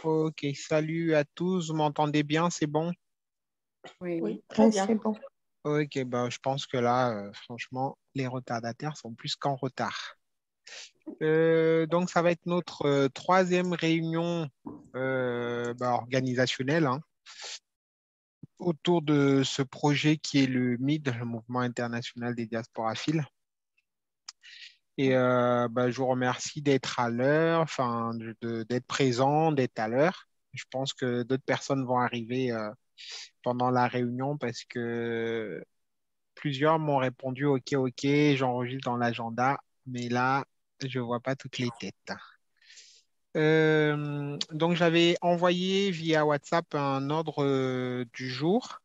Ok, salut à tous, vous m'entendez bien, c'est bon? Oui, Oui, oui, très c'est bien. bon. Ok, bah, je pense que là, franchement, les retardataires sont plus qu'en retard. Donc, ça va être notre troisième réunion organisationnelle, hein, autour de ce projet qui est le MID, le Mouvement international des diasporaphiles. Et je vous remercie d'être à l'heure, enfin, d'être présent, d'être à l'heure. Je pense que d'autres personnes vont arriver pendant la réunion parce que plusieurs m'ont répondu OK, OK, j'enregistre dans l'agenda, mais là, je ne vois pas toutes les têtes. Donc, j'avais envoyé via WhatsApp un ordre du jour.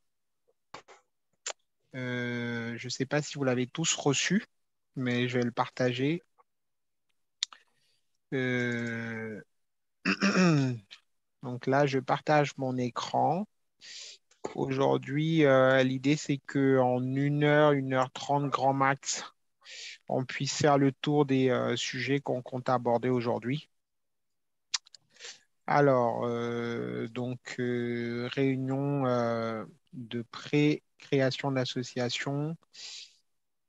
Je ne sais pas si vous l'avez tous reçu, mais je vais le partager. Euh, Donc là, je partage mon écran. Aujourd'hui, l'idée, c'est qu'en 1 heure 30 grand max, on puisse faire le tour des sujets qu'on compte aborder aujourd'hui. Alors, réunion de pré-création d'association.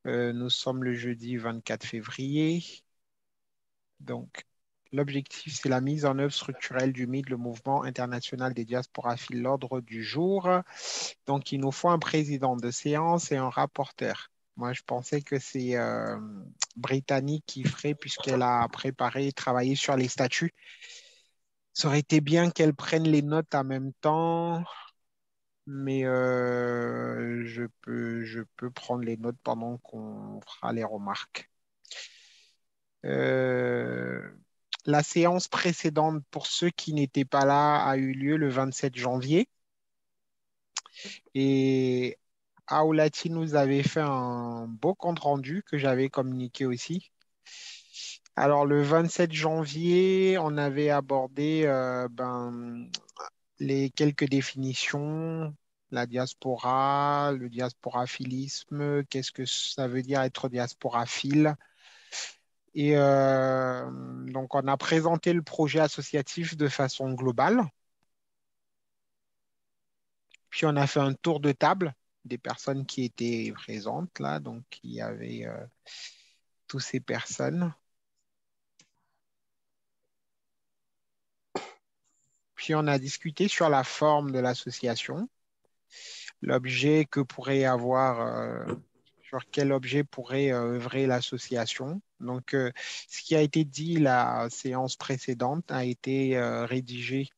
Nous sommes le jeudi 24 février. Donc, l'objectif, c'est la mise en œuvre structurelle du MID, le Mouvement international des diasporaphiles, l'ordre du jour. Donc, il nous faut un président de séance et un rapporteur. Moi, je pensais que c'est Brittany qui ferait puisqu'elle a préparé et travaillé sur les statuts. Ça aurait été bien qu'elle prenne les notes en même temps, mais je peux prendre les notes pendant qu'on fera les remarques. Euh, la séance précédente, pour ceux qui n'étaient pas là, a eu lieu le 27 janvier. Et Aulati nous avait fait un beau compte-rendu que j'avais communiqué aussi. Alors, le 27 janvier, on avait abordé les quelques définitions, la diaspora, le diasporaphilisme, qu'est-ce que ça veut dire être diasporaphile. Et donc, on a présenté le projet associatif de façon globale. Puis, on a fait un tour de table des personnes qui étaient présentes là. Donc, il y avait toutes ces personnes. Puis, on a discuté sur la forme de l'association, l'objet que pourrait avoir, sur quel objet pourrait œuvrer l'association. Donc, ce qui a été dit la séance précédente a été rédigé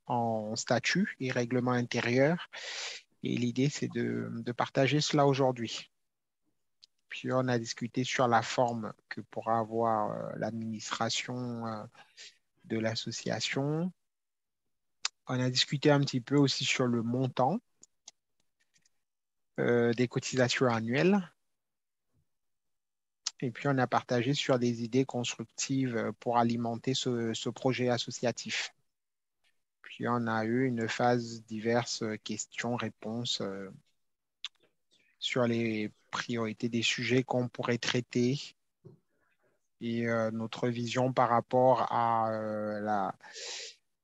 en statut et règlement intérieur. Et l'idée, c'est de partager cela aujourd'hui. Puis on a discuté sur la forme que pourra avoir l'administration de l'association. On a discuté un petit peu aussi sur le montant des cotisations annuelles. Et puis on a partagé sur des idées constructives pour alimenter ce projet associatif. Puis on a eu une phase diverses questions-réponses sur les priorités des sujets qu'on pourrait traiter et notre vision par rapport à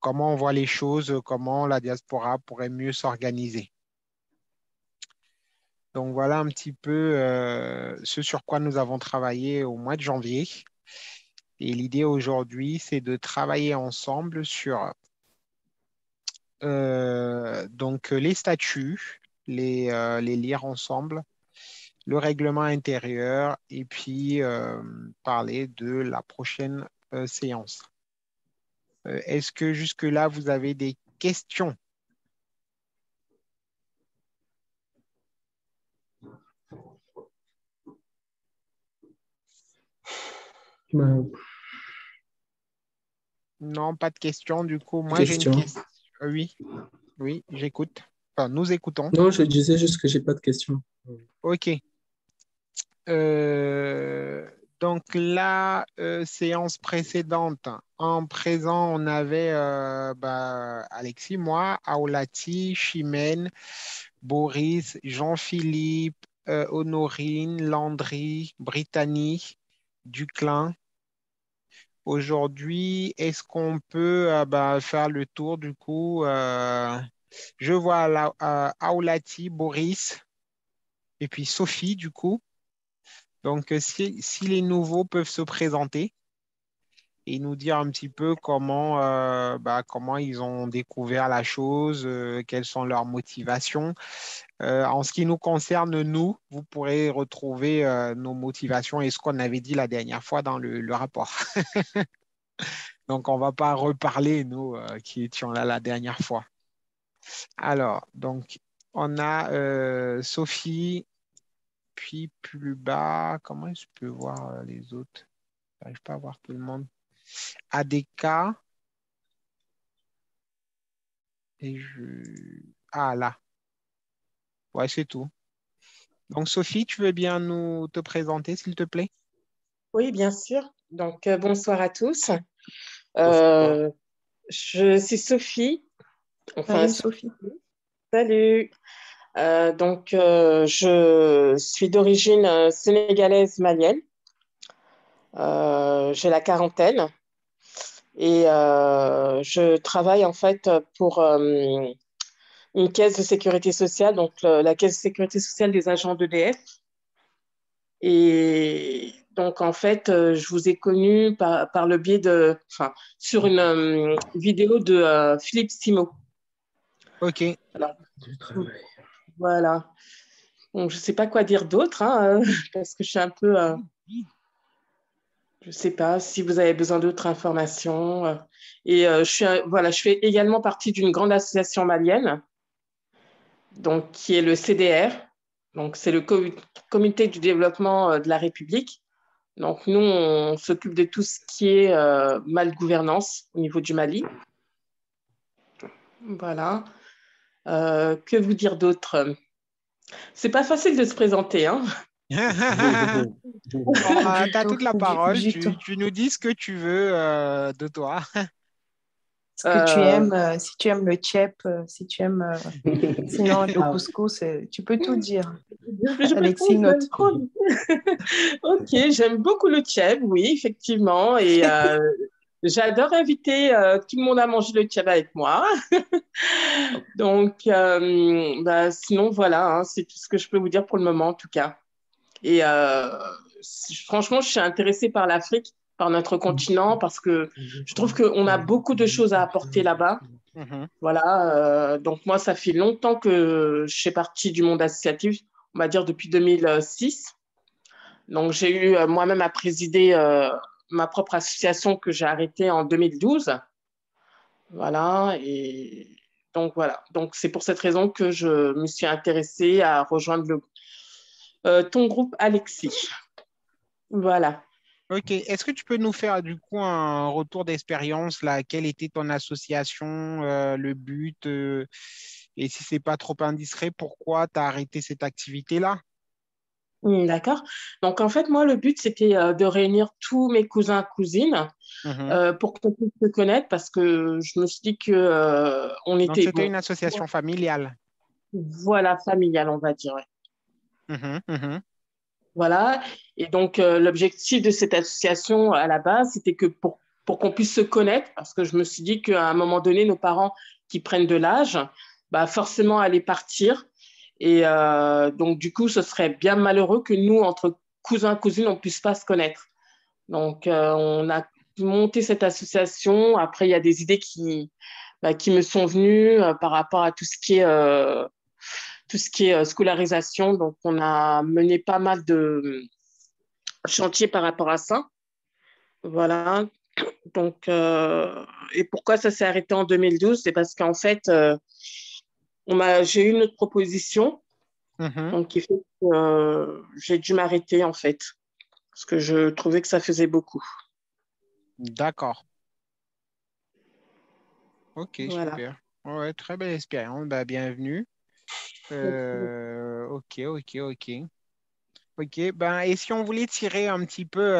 comment on voit les choses, comment la diaspora pourrait mieux s'organiser. Donc voilà un petit peu ce sur quoi nous avons travaillé au mois de janvier. Et l'idée aujourd'hui, c'est de travailler ensemble sur les statuts, les lire ensemble, le règlement intérieur et puis parler de la prochaine séance. Est-ce que jusque-là, vous avez des questions? Ben, Non, pas de questions. Du coup, moi, j'ai une question. question. Oui, oui, j'écoute. Enfin, nous écoutons. Non, je disais juste que j'ai pas de question. OK. Euh, donc, la séance précédente, en présent, on avait Alexis, moi, Aulati, Chimène, Boris, Jean-Philippe, Honorine, Landry, Brittany, Duclin, Aujourd'hui, est-ce qu'on peut faire le tour du coup je vois Aulati, Boris et puis Sophie du coup. Donc, si les nouveaux peuvent se présenter et nous dire un petit peu comment ils ont découvert la chose, quelles sont leurs motivations. En ce qui nous concerne, nous, vous pourrez retrouver nos motivations et ce qu'on avait dit la dernière fois dans le rapport. Donc, on ne va pas reparler, nous, qui étions là la dernière fois. Alors, donc, on a Sophie, puis plus bas, comment est-ce que je peux voir les autres? Je n'arrive pas à voir tout le monde. ADK, et je... Ah, là. Ouais, c'est tout. Donc, Sophie, tu veux bien nous te présenter, s'il te plaît? Oui, bien sûr. Donc, bonsoir à tous. Bonsoir. Euh, je suis Sophie. Enfin, Salut Sophie. salut. Je suis d'origine sénégalaise malienne. J'ai la quarantaine et je travaille en fait pour une caisse de sécurité sociale, donc la caisse de sécurité sociale des agents d'EDF. Et donc, en fait, je vous ai connu par le biais sur une vidéo de Philippe Simo. OK. Alors, Du travail. voilà. Donc, je ne sais pas quoi dire d'autre, hein, parce que je suis un peu. Je ne sais pas si vous avez besoin d'autres informations. Je fais également partie d'une grande association malienne, donc, qui est le CDR. Donc, c'est le Comité du développement de la République. Donc, nous, on s'occupe de tout ce qui est mal-gouvernance au niveau du Mali. Voilà. Que vous dire d'autre? C'est pas facile de se présenter, hein? Tu as toute la parole. Du tout. Tu nous dis ce que tu veux de toi. Ce que tu aimes, si tu aimes le tchèp, si tu aimes sinon le Ah, couscous, tu peux tout dire. Je peux Alexis note. Ok, j'aime beaucoup le tchèp, oui, effectivement. Et j'adore inviter tout le monde à manger le tchèp avec moi. Donc, sinon, voilà, hein, c'est tout ce que je peux vous dire pour le moment, en tout cas. Et franchement, je suis intéressée par l'Afrique, par notre continent, parce que je trouve qu'on a beaucoup de choses à apporter là-bas. Mhm. Voilà, donc moi, ça fait longtemps que je fais partie du monde associatif, on va dire depuis 2006. Donc, j'ai eu moi-même à présider ma propre association que j'ai arrêtée en 2012. Voilà, et donc voilà. Donc, c'est pour cette raison que je me suis intéressée à rejoindre ton groupe, Alexis. Voilà. OK. Est-ce que tu peux nous faire du coup un retour d'expérience là? Quelle était ton association, le but, et si c'est pas trop indiscret, pourquoi tu as arrêté cette activité-là? D'accord. Donc, en fait, moi, le but, c'était de réunir tous mes cousins et cousines Mhm. pour qu'on puisse se connaître parce que je me suis dit que on Donc, était, c'était bon, une association familiale. voilà, familial, on va dire. Ouais. Mhm, mhm. Voilà. Et donc, l'objectif de cette association à la base, c'était que pour qu'on puisse se connaître, parce que je me suis dit qu'à un moment donné, nos parents qui prennent de l'âge, bah, forcément allaient partir. Et donc, du coup, ce serait bien malheureux que nous, entre cousins, cousines, on ne puisse pas se connaître. Donc, on a monté cette association. Après, il y a des idées qui me sont venues par rapport à tout ce qui est scolarisation. Donc, on a mené pas mal de chantiers par rapport à ça. Voilà. Donc, et pourquoi ça s'est arrêté en 2012? C'est parce qu'en fait, j'ai eu une autre proposition, Mhm. donc qui fait que j'ai dû m'arrêter en fait, parce que je trouvais que ça faisait beaucoup. D'accord. OK, Voilà. super. Ouais, très belle expérience. Bah, bienvenue. OK, OK, OK. OK, ben, et si on voulait tirer un petit peu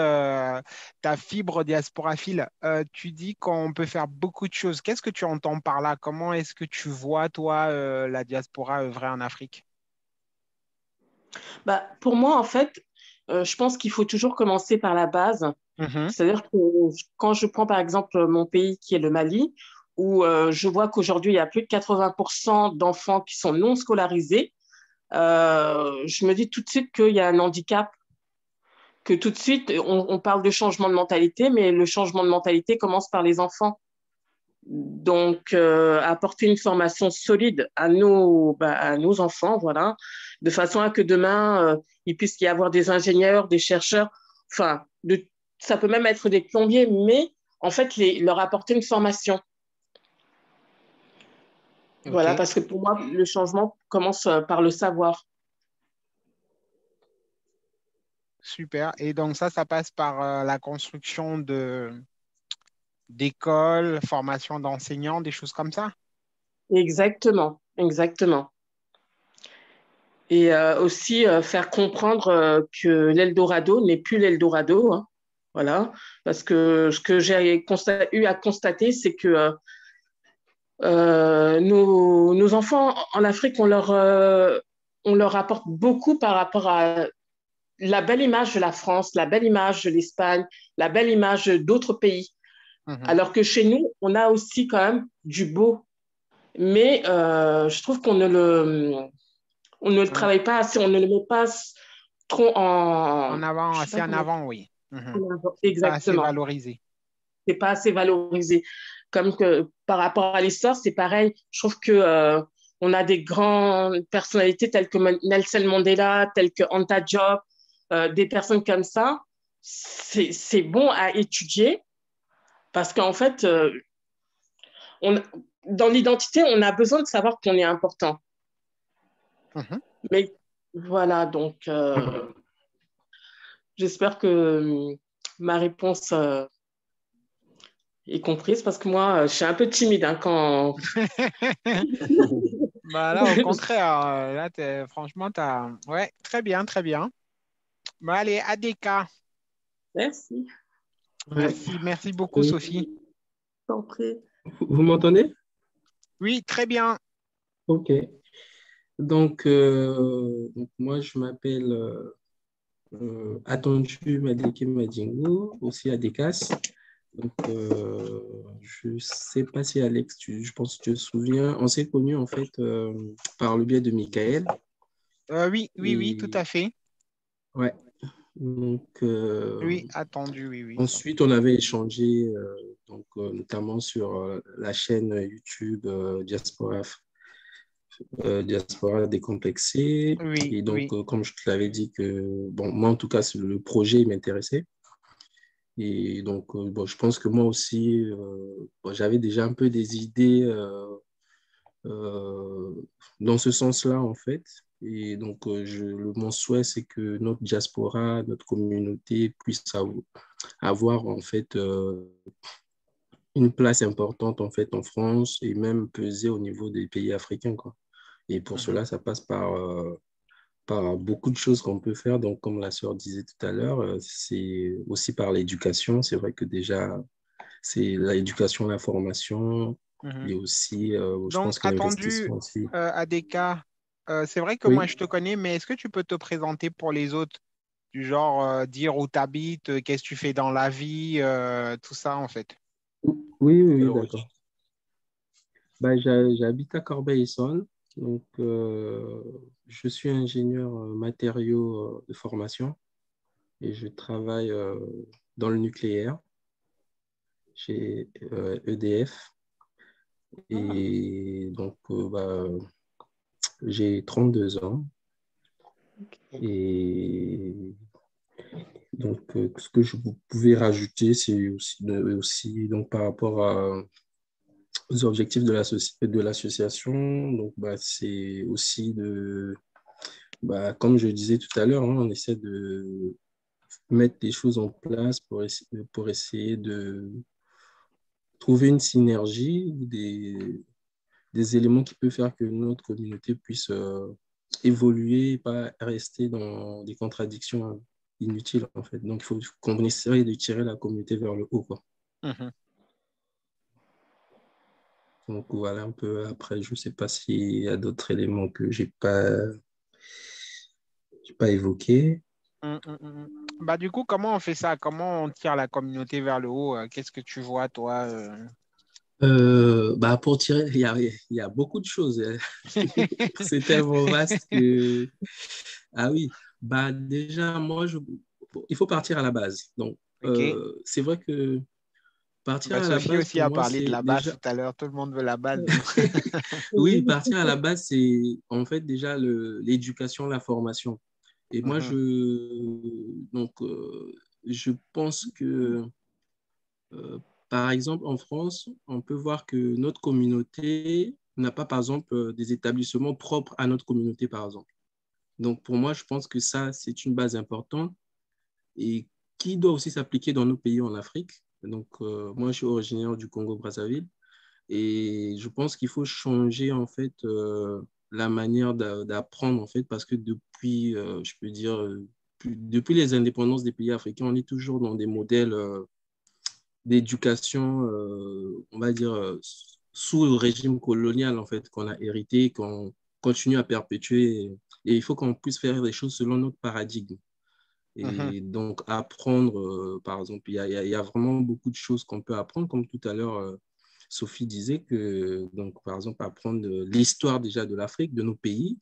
ta fibre diasporaphile, tu dis qu'on peut faire beaucoup de choses. Qu'est-ce que tu entends par là? Comment est-ce que tu vois, toi, la diaspora œuvrer en Afrique? Bah, pour moi, en fait, je pense qu'il faut toujours commencer par la base. Mhm. C'est-à-dire que quand je prends par exemple mon pays qui est le Mali, où je vois qu'aujourd'hui il y a plus de 80% d'enfants qui sont non scolarisés, je me dis tout de suite qu'il y a un handicap, que tout de suite on parle de changement de mentalité, mais le changement de mentalité commence par les enfants. Donc, apporter une formation solide à nos enfants, voilà, de façon à que demain, il puisse y avoir des ingénieurs, des chercheurs, enfin, ça peut même être des plombiers, mais en fait, leur apporter une formation. Voilà, OK, parce que pour moi, le changement commence par le savoir. super. Et donc ça passe par la construction d'écoles, formation d'enseignants, des choses comme ça? Exactement, exactement. Et aussi faire comprendre que l'Eldorado n'est plus l'Eldorado, hein. Voilà, parce que ce que j'ai eu à constater, c'est que nos enfants en Afrique, on leur apporte beaucoup par rapport à la belle image de la France, la belle image de l'Espagne, la belle image d'autres pays. Mhm. Alors que chez nous, on a aussi quand même du beau. Mais je trouve on ne le En, travaille pas assez, on ne le met pas trop en en... avant, Je sais assez pas en comment... avant, oui. Mhm. C'est pas assez Exactement. valorisé. C'est pas assez valorisé. Comme que par rapport à l'histoire, c'est pareil. Je trouve que on a des grandes personnalités telles que Nelson Mandela, telles que Anta Diop, des personnes comme ça. C'est bon à étudier parce qu'en fait, on, dans l'identité, on a besoin de savoir qu'on est important. Mhm. Mais voilà, donc j'espère que ma réponse est comprise parce que moi, je suis un peu timide hein, quand. Bah là, au contraire, là, franchement, t'as... Ouais, très bien, très bien. Bah, allez, ADK. Merci, Ouais. Merci, merci beaucoup, Euh, Sophie. t'en prie. vous m'entendez? Oui, très bien. Ok. Donc, moi, je m'appelle Atonju Madike Madingo, aussi Adekas. Je ne sais pas si Alex, je pense que tu te souviens, on s'est connus en fait par le biais de Michael. Oui, oui, oui, tout Et à fait. ouais, donc Oui, attendu, oui, oui. ensuite on avait échangé notamment sur la chaîne YouTube Diaspora décomplexée. Oui, Et donc, oui. comme je te l'avais dit que, bon, moi en tout cas, le projet m'intéressait. Et donc, bon, je pense que moi aussi, bon, j'avais déjà un peu des idées euh, dans ce sens-là, en fait. Et donc, mon souhait, c'est que notre diaspora, notre communauté puisse avoir, en fait, une place importante, en fait, en France et même peser au niveau des pays africains, quoi. Et pour Mhm. cela, ça passe par beaucoup de choses qu'on peut faire. Donc, comme la sœur disait tout à l'heure, c'est aussi par l'éducation. C'est vrai que déjà, c'est l'éducation, la formation Mhm. et aussi, je Donc, pense que attendu, l'investissement aussi. ADK, c'est vrai que moi, Oui, je te connais, mais est-ce que tu peux te présenter pour les autres? Du genre, dire où tu habites, qu'est-ce que tu fais dans la vie, tout ça, en fait. oui, d'accord. Bah, j'habite à Corbeil-Essonnes. Donc, je suis ingénieur matériaux de formation et je travaille dans le nucléaire chez EDF. Ah, Et donc, j'ai 32 ans. Et donc, ce que je vous pouvais rajouter, c'est aussi donc, par rapport aux objectifs de de l'association. Donc, c'est aussi comme je disais tout à l'heure, hein, on essaie de mettre des choses en place pour essayer de trouver une synergie, des éléments qui peuvent faire que notre communauté puisse évoluer et pas rester dans des contradictions inutiles, en fait. Donc, il faut qu'on essaie de tirer la communauté vers le haut, quoi. Mhm. Donc, voilà un peu. Après, je ne sais pas s'il y a d'autres éléments que j'ai pas évoqués. Bah, du coup, comment on fait ça? Comment on tire la communauté vers le haut? Qu'est-ce que tu vois, toi? Bah, pour tirer, il y a beaucoup de choses. C'est tellement vaste que... Ah oui, bah déjà, il faut partir à la base. Donc, OK. c'est vrai que partir Bah, à la Sophie base, aussi pour a moi, parlé de c'est la base déjà... tout à l'heure. Tout le monde veut la base. Oui, Oui. partir à la base, c'est en fait déjà l'éducation, la formation. Et moi, Mhm, je pense que, euh, par exemple, en France, on peut voir que notre communauté n'a pas, par exemple, des établissements propres à notre communauté, par exemple. Donc, pour moi, je pense que ça, c'est une base importante et qui doit aussi s'appliquer dans nos pays en Afrique. Donc, moi, je suis originaire du Congo-Brazzaville et je pense qu'il faut changer, en fait, la manière d'apprendre, en fait, parce que depuis, je peux dire, depuis les indépendances des pays africains, on est toujours dans des modèles d'éducation, on va dire, sous le régime colonial, en fait, qu'on a hérité, qu'on continue à perpétuer. Et il faut qu'on puisse faire les choses selon notre paradigme. mhm. Et donc, apprendre, par exemple, il y a vraiment beaucoup de choses qu'on peut apprendre, comme tout à l'heure, Sophie disait que, donc, par exemple, apprendre l'histoire déjà de l'Afrique, de nos pays,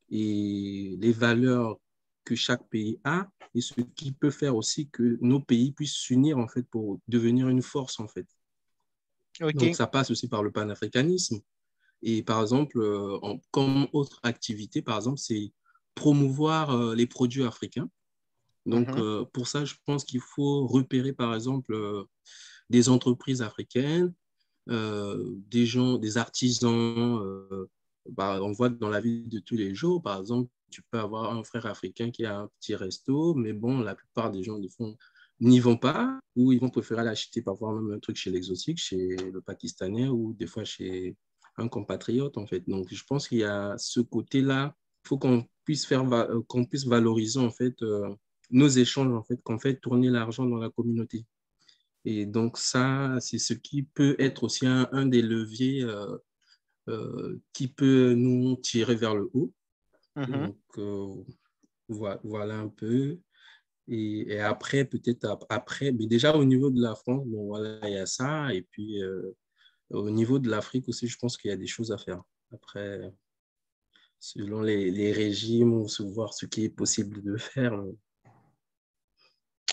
et les valeurs que chaque pays a, et ce qui peut faire aussi que nos pays puissent s'unir, en fait, pour devenir une force, en fait. Donc, OK. ça passe aussi par le panafricanisme. Et par exemple, comme autre activité, par exemple, c'est promouvoir les produits africains. Donc, Mhm, pour ça, je pense qu'il faut repérer, par exemple, des entreprises africaines, des gens, des artisans. Bah, on voit dans la vie de tous les jours, par exemple, tu peux avoir un frère africain qui a un petit resto, mais bon, la plupart des gens n'y vont pas, ou ils vont préférer l'acheter parfois même un truc chez l'exotique, chez le Pakistanais, ou des fois chez un compatriote, en fait. Donc, je pense qu'il y a ce côté-là. Il faut qu'on puisse valoriser, en fait, nos échanges, en fait, qu'on fait tourner l'argent dans la communauté. Et donc, ça, c'est ce qui peut être aussi un des leviers qui peut nous tirer vers le haut. mhm. Donc, voilà un peu. Et après, peut-être après, mais déjà au niveau de la France, bon, voilà, il y a ça. Et puis, au niveau de l'Afrique aussi, je pense qu'il y a des choses à faire. Après, selon les régimes, on se voir ce qui est possible de faire.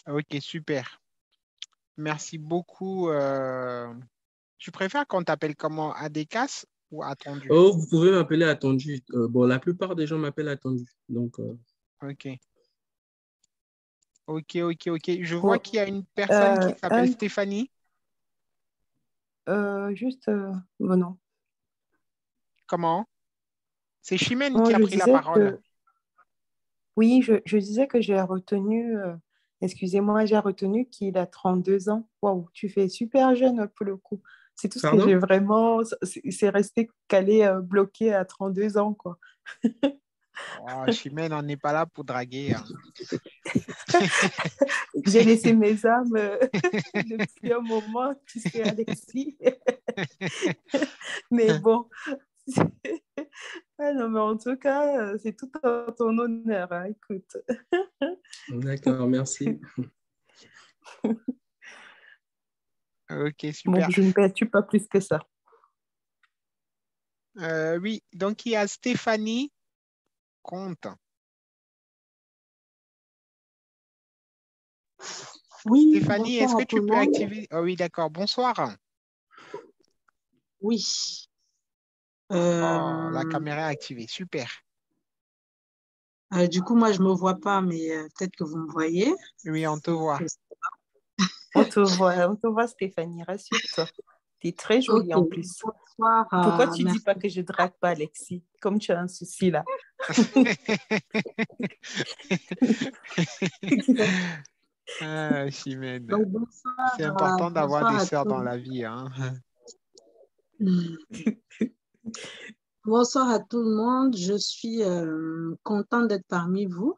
OK, super. Merci beaucoup. Tu préfères qu'on t'appelle comment? Adékas ou attendu? Oh, vous pouvez m'appeler Attendu. Bon, la plupart des gens m'appellent Attendu. Donc, OK. OK, OK, OK. Je vois Bon, qu'il y a une personne qui s'appelle un, Stéphanie. juste, bon, non. Comment? C'est Chimène Non, qui a je pris la disais parole. que, oui, je disais que j'ai retenu, excusez-moi, j'ai retenu qu'il a 32 ans. Waouh, tu fais super jeune pour le coup. C'est tout ce que j'ai pardon? vraiment, c'est resté calé, bloqué à 32 ans, quoi. Oh, Chimène, on n'est pas là pour draguer, hein. J'ai laissé mes âmes depuis un moment, tu sais, Alexis. Mais bon, ah non, mais en tout cas, c'est tout en ton honneur, hein, écoute. D'accord, merci. Ok, Bon, super. je ne perds pas plus que ça. Oui, donc il y a Stéphanie Comte. Oui, Stéphanie, est-ce bonsoir que à tout tu le peux monde. activer? Oh oui, d'accord. Bonsoir. Oui. Oh, la Euh, caméra est activée. Super. du coup, moi, je me vois pas, mais peut-être que vous me voyez. Oui, on te Donc, voit. On te voit, Stéphanie, rassure-toi. Tu es très ok. jolie en plus. Bonsoir. Pourquoi tu dis Merci. pas que je drague pas, Alexis? Comme tu as un souci là. Ah, Chimène. Donc, C'est important d'avoir bonsoir des à sœurs dans tous. la vie, hein. Bonsoir à tout le monde. Je suis contente d'être parmi vous.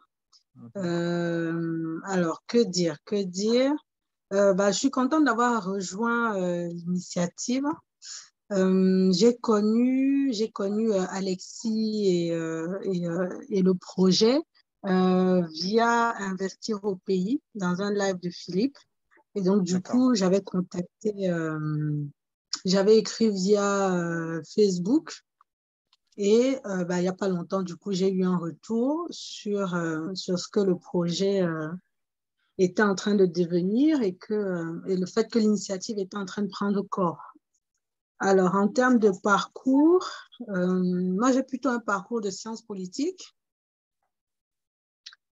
Mhm. Alors, que dire? Que dire? Bah, je suis contente d'avoir rejoint l'initiative. J'ai connu Alexis et le projet. via Investir au pays dans un live de Philippe. Et donc, du D'accord. coup, j'avais écrit via Facebook. Et il n'y a pas longtemps, du coup, j'ai eu un retour sur ce que le projet était en train de devenir et le fait que l'initiative était en train de prendre corps. Alors, en termes de parcours, moi, j'ai plutôt un parcours de sciences politiques.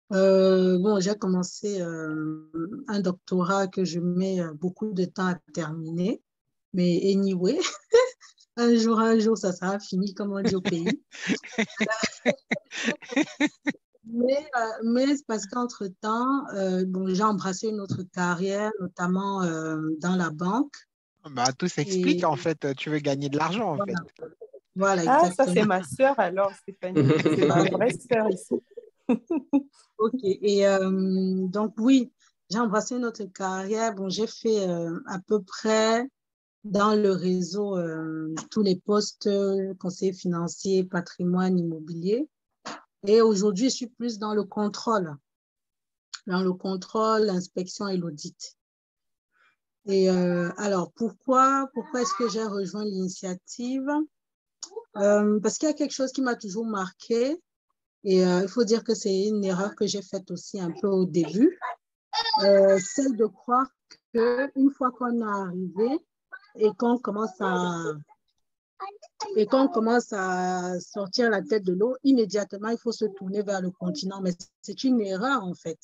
J'ai commencé un doctorat que je mets beaucoup de temps à terminer. Mais anyway, un jour, ça sera fini, comme on dit au pays. Mais c'est parce qu'entre-temps, j'ai embrassé une autre carrière, notamment dans la banque. Bah, tout s'explique, Et en fait. Tu veux gagner de l'argent, en fait. voilà, voilà, Ah, ça, c'est exactement. ma sœur alors, Stéphanie. C'est ma Voilà. vraie sœur ici. OK. Et donc, oui, j'ai embrassé une autre carrière. Bon, j'ai fait à peu près dans le réseau tous les postes, conseiller financier, patrimoine, immobilier. Et aujourd'hui, je suis plus dans le contrôle, l'inspection et l'audit. Et alors, pourquoi est-ce que j'ai rejoint l'initiative? Parce qu'il y a quelque chose qui m'a toujours marqué. Et il faut dire que c'est une erreur que j'ai faite aussi un peu au début, celle de croire qu'une fois qu'on est arrivé et qu'on commence à sortir la tête de l'eau, immédiatement, il faut se tourner vers le continent. Mais c'est une erreur, en fait.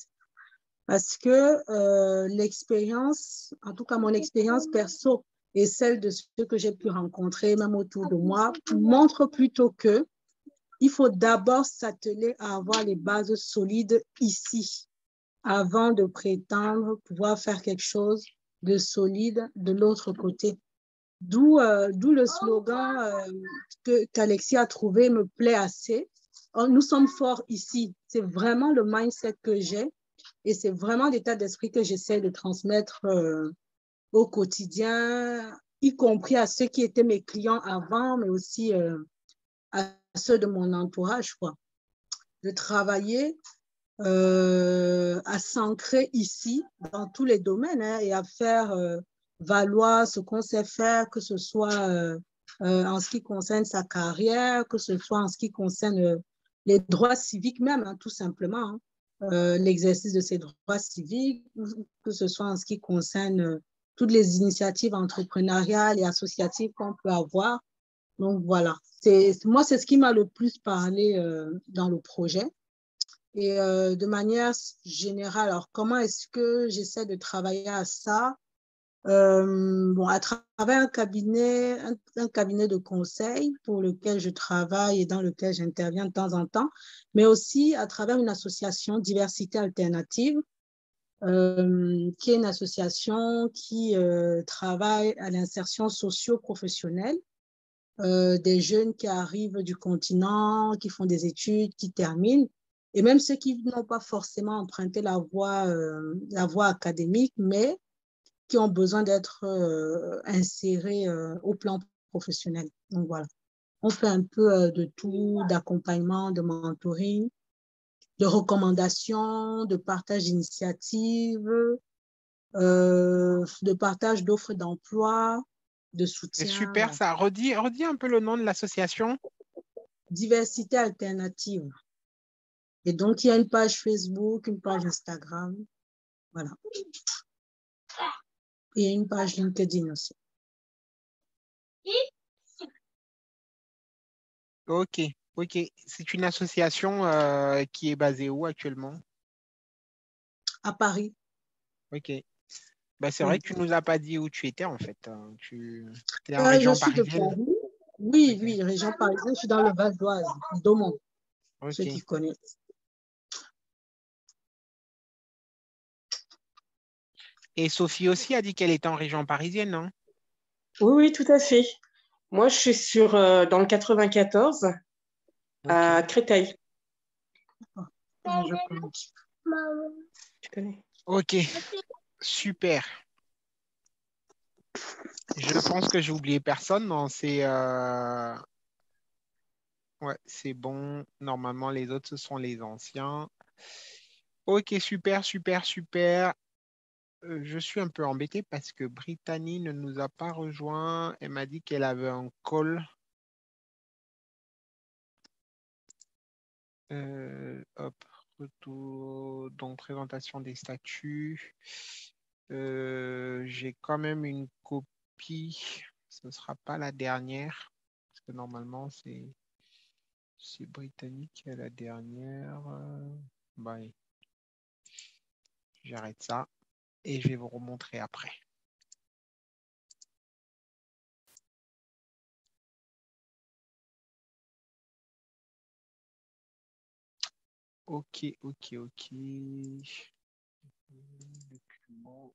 Parce que l'expérience, en tout cas mon expérience perso et celle de ceux que j'ai pu rencontrer, même autour de moi, montre plutôt que il faut d'abord s'atteler à avoir les bases solides ici, avant de prétendre pouvoir faire quelque chose de solide de l'autre côté. D'où le slogan qu'Alexis a trouvé me plaît assez. Nous sommes forts ici. C'est vraiment le mindset que j'ai et c'est vraiment l'état d'esprit que j'essaie de transmettre au quotidien, y compris à ceux qui étaient mes clients avant, mais aussi à ceux de mon entourage, quoi. De travailler à s'ancrer ici dans tous les domaines et à faire valoir ce qu'on sait faire, que ce soit en ce qui concerne sa carrière, que ce soit en ce qui concerne les droits civiques même, tout simplement, l'exercice de ces droits civiques, que ce soit en ce qui concerne toutes les initiatives entrepreneuriales et associatives qu'on peut avoir. Donc voilà, moi c'est ce qui m'a le plus parlé dans le projet. Et de manière générale, alors comment est-ce que j'essaie de travailler à ça? À travers un cabinet de conseil pour lequel je travaille et dans lequel j'interviens de temps en temps, mais aussi à travers une association Diversité Alternative, qui est une association qui travaille à l'insertion socio-professionnelle des jeunes qui arrivent du continent, qui font des études, qui terminent, et même ceux qui n'ont pas forcément emprunté la voie académique, mais qui ont besoin d'être insérés au plan professionnel. Donc voilà, on fait un peu de tout, d'accompagnement, de mentoring, de recommandations, de partage d'initiatives, de partage d'offres d'emploi, de C'est soutien. super, ça. Redis un peu le nom de l'association. Diversité alternative. Et donc, il y a une page Facebook, une page Instagram. Voilà. Et une page LinkedIn aussi. Ok, ok. C'est une association qui est basée où actuellement? À Paris. Ok. Bah, c'est vrai Oui. que tu nous as pas dit où tu étais en fait. Tu es en Je région suis de parisienne. Paris. Oui, Ok. oui, région parisienne. Je suis dans le Val d'Oise, Daumont, ceux qui Ok. connaissent. Et Sophie aussi a dit qu'elle était en région parisienne, non? Oui, oui, tout à fait. Moi, je suis dans le 94, à Ok. Créteil. Je connais. Tu connais? Ok. Super. Je pense que j'ai oublié personne. Non, ouais, c'est bon. Normalement, les autres, ce sont les anciens. Ok, super, super, super. Je suis un peu embêté parce que Brittany ne nous a pas rejoint. Elle m'a dit qu'elle avait un call. Hop, retour, donc présentation des statuts. J'ai quand même une copie. Ce ne sera pas la dernière, parce que normalement, c'est Brittany qui est la dernière. Ouais, j'arrête ça et je vais vous remontrer après. Ok, ok, ok. Document.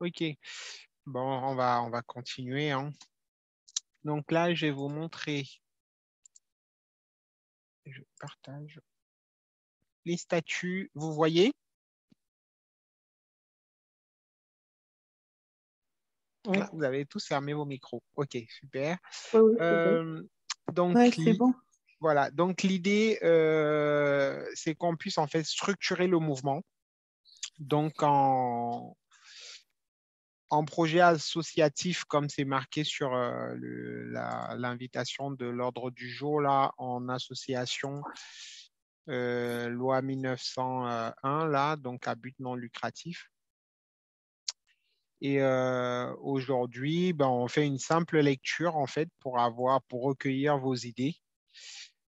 Ok, bon, on va continuer, hein. Donc là, je vais vous montrer. Je partage les statuts. Vous voyez? Oui, Ah, vous avez tous fermé vos micros. Ok, super. oui, oui, c'est bon. Euh, donc, Ouais, c'est bon. voilà. Donc, l'idée, c'est qu'on puisse en fait structurer le mouvement. Donc, en projet associatif, comme c'est marqué sur l'invitation de l'ordre du jour, là, en association, loi 1901, là, donc à but non lucratif. Et aujourd'hui, ben, on fait une simple lecture en fait pour recueillir vos idées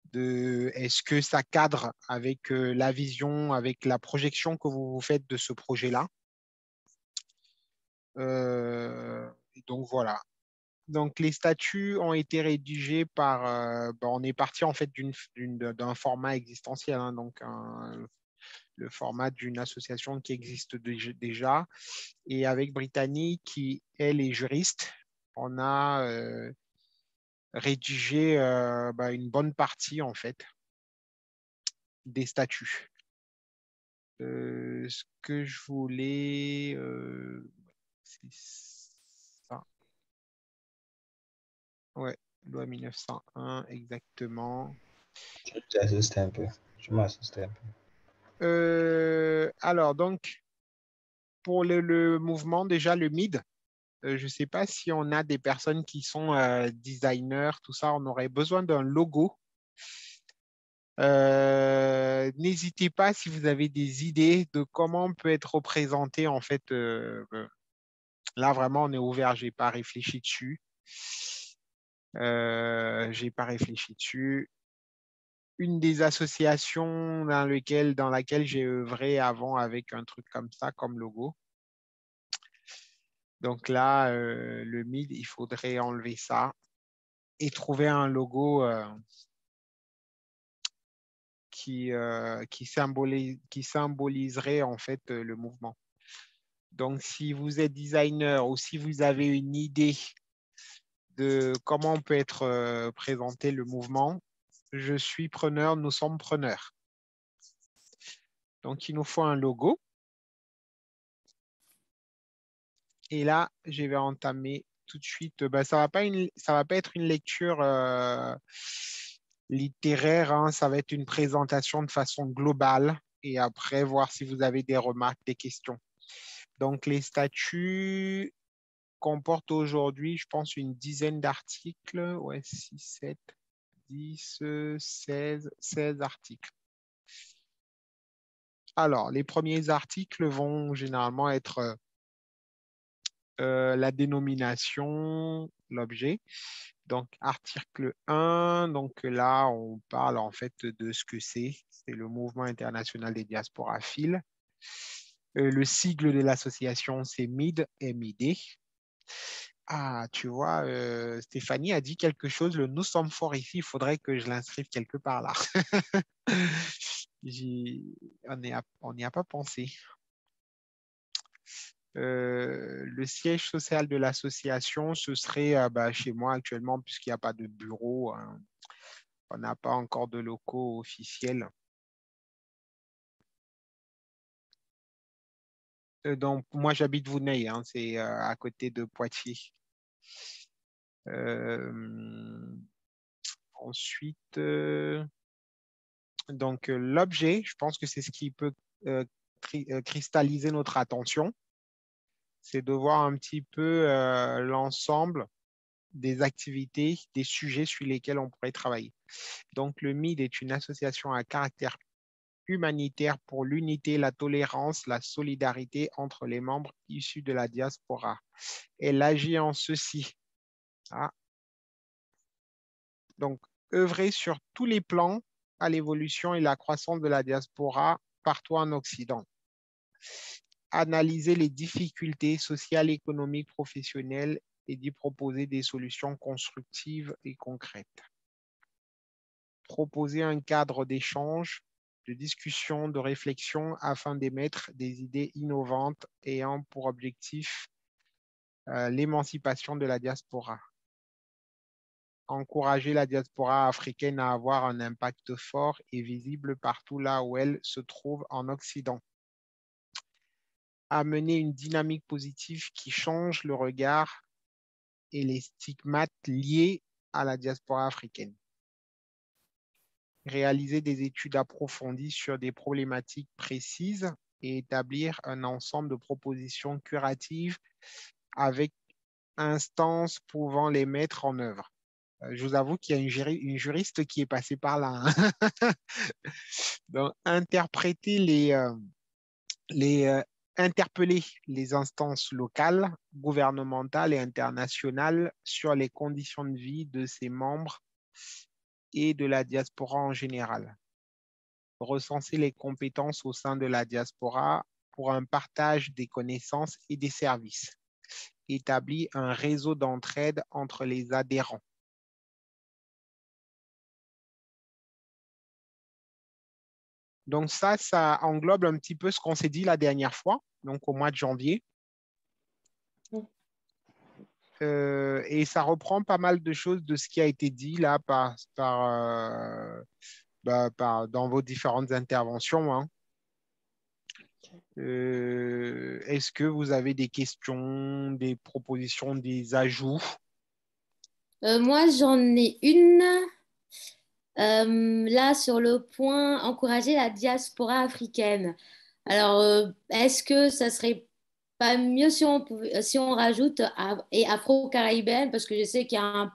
de est-ce que ça cadre avec la vision, avec la projection que vous vous faites de ce projet-là. Donc voilà. Donc les statuts ont été rédigés par, ben, on est parti en fait d'un format existentiel, hein, donc le format d'une association qui existe déjà. Et avec Brittany, qui, elle, est juriste, on a rédigé bah, une bonne partie, en fait, des statuts. Ce que je voulais, c'est ça. Ouais, loi 1901, exactement. Tu assistes un peu. Tu m'assistes un peu. Alors, donc, pour le mouvement, déjà, le MID, je ne sais pas si on a des personnes qui sont designers, tout ça, on aurait besoin d'un logo. N'hésitez pas si vous avez des idées de comment on peut être représenté. En fait, là, vraiment, on est ouvert. J'ai pas réfléchi dessus. J'ai pas réfléchi dessus. Une des associations dans laquelle j'ai œuvré avant avec un truc comme ça, comme logo. Donc là, le MID, il faudrait enlever ça et trouver un logo qui symboliserait en fait le mouvement. Donc, si vous êtes designer ou si vous avez une idée de comment peut être présenté le mouvement, je suis preneur, nous sommes preneurs. Donc, il nous faut un logo. Et là, je vais entamer tout de suite. Ben, ça va pas être une lecture littéraire, hein. Ça va être une présentation de façon globale et après voir si vous avez des remarques, des questions. Donc, les statuts comportent aujourd'hui, je pense, une dizaine d'articles. Ouais, 6, 7, 10, 16 articles. Alors, les premiers articles vont généralement être la dénomination, l'objet. Donc, article 1, donc là, on parle en fait de ce que c'est. C'est le Mouvement international des diasporas FIL. Le sigle de l'association, c'est MID, MID. Ah, tu vois, Stéphanie a dit quelque chose, le nous sommes forts ici, il faudrait que je l'inscrive quelque part là. On n'y a pas pensé. Le siège social de l'association, ce serait chez moi actuellement, puisqu'il n'y a pas de bureau. Hein. On n'a pas encore de locaux officiels. Donc, moi, j'habite Vouneuil, hein, c'est à côté de Poitiers. Ensuite, l'objet, je pense que c'est ce qui peut cristalliser notre attention. C'est de voir un petit peu l'ensemble des activités, des sujets sur lesquels on pourrait travailler. Donc, le MID est une association à caractère humanitaire pour l'unité, la tolérance, la solidarité entre les membres issus de la diaspora. Elle agit en ceci. Ah. Donc, œuvrer sur tous les plans à l'évolution et la croissance de la diaspora partout en Occident. Analyser les difficultés sociales, économiques, professionnelles et d'y proposer des solutions constructives et concrètes. Proposer un cadre d'échange, de discussion, de réflexion afin d'émettre des idées innovantes ayant pour objectif l'émancipation de la diaspora. Encourager la diaspora africaine à avoir un impact fort et visible partout là où elle se trouve en Occident. Amener une dynamique positive qui change le regard et les stigmates liés à la diaspora africaine. Réaliser des études approfondies sur des problématiques précises et établir un ensemble de propositions curatives avec instances pouvant les mettre en œuvre. Je vous avoue qu'il y a une juriste qui est passée par là. Hein. Donc, interpeller les instances locales, gouvernementales et internationales sur les conditions de vie de ses membres et de la diaspora en général. Recenser les compétences au sein de la diaspora pour un partage des connaissances et des services. Établir un réseau d'entraide entre les adhérents. Donc ça englobe un petit peu ce qu'on s'est dit la dernière fois, donc au mois de janvier. Et ça reprend pas mal de choses de ce qui a été dit là dans vos différentes interventions. Hein. Est-ce que vous avez des questions, des propositions, des ajouts? Moi, j'en ai une. Là, sur le point, encourager la diaspora africaine. Alors, est-ce que ça serait pas mieux si on rajoute et afro-caribéenne, parce que je sais qu'il y a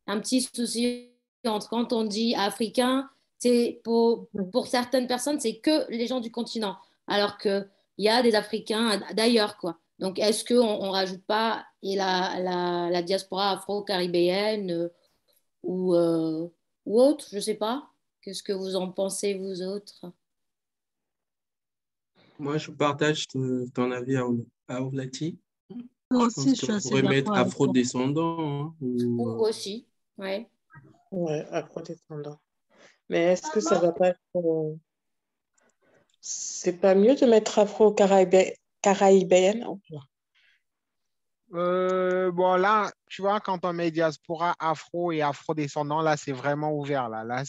un petit souci entre quand on dit africain, c'est pour certaines personnes, c'est que les gens du continent, alors qu'il y a des Africains d'ailleurs, quoi. Donc, est-ce qu'on on rajoute pas et la diaspora afro-caribéenne ou, euh, ou autre, je sais pas. Qu'est-ce que vous en pensez, vous autres? Moi, je partage ton avis à Oulati. Moi Je pense aussi, je suis qu'on assez pourrait mettre d'accord avec toi. afro-descendant. Hein, Ou aussi, ouais. Ouais, afro-descendant. Mais est-ce que ça va pas être... C'est pas mieux de mettre afro-caribéenne? Bon, là, tu vois, quand on met diaspora afro et afro-descendant, là, c'est vraiment ouvert. Là,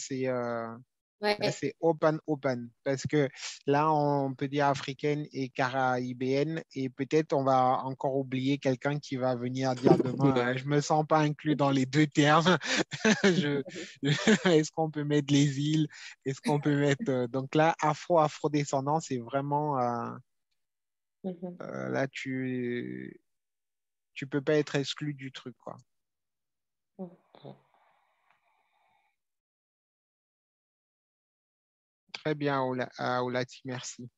Ouais. c'est open, open. Parce que là, on peut dire africaine et caribéenne. Et peut-être on va encore oublier quelqu'un qui va venir dire demain, Ouais. je me sens pas inclus dans les deux termes. Je- Est-ce qu'on peut mettre les îles? Est-ce qu'on peut mettre... Donc là, afro-descendant, c'est vraiment... Mhm. là, tu peux pas être exclu du truc, quoi. Très bien, Oulati, merci.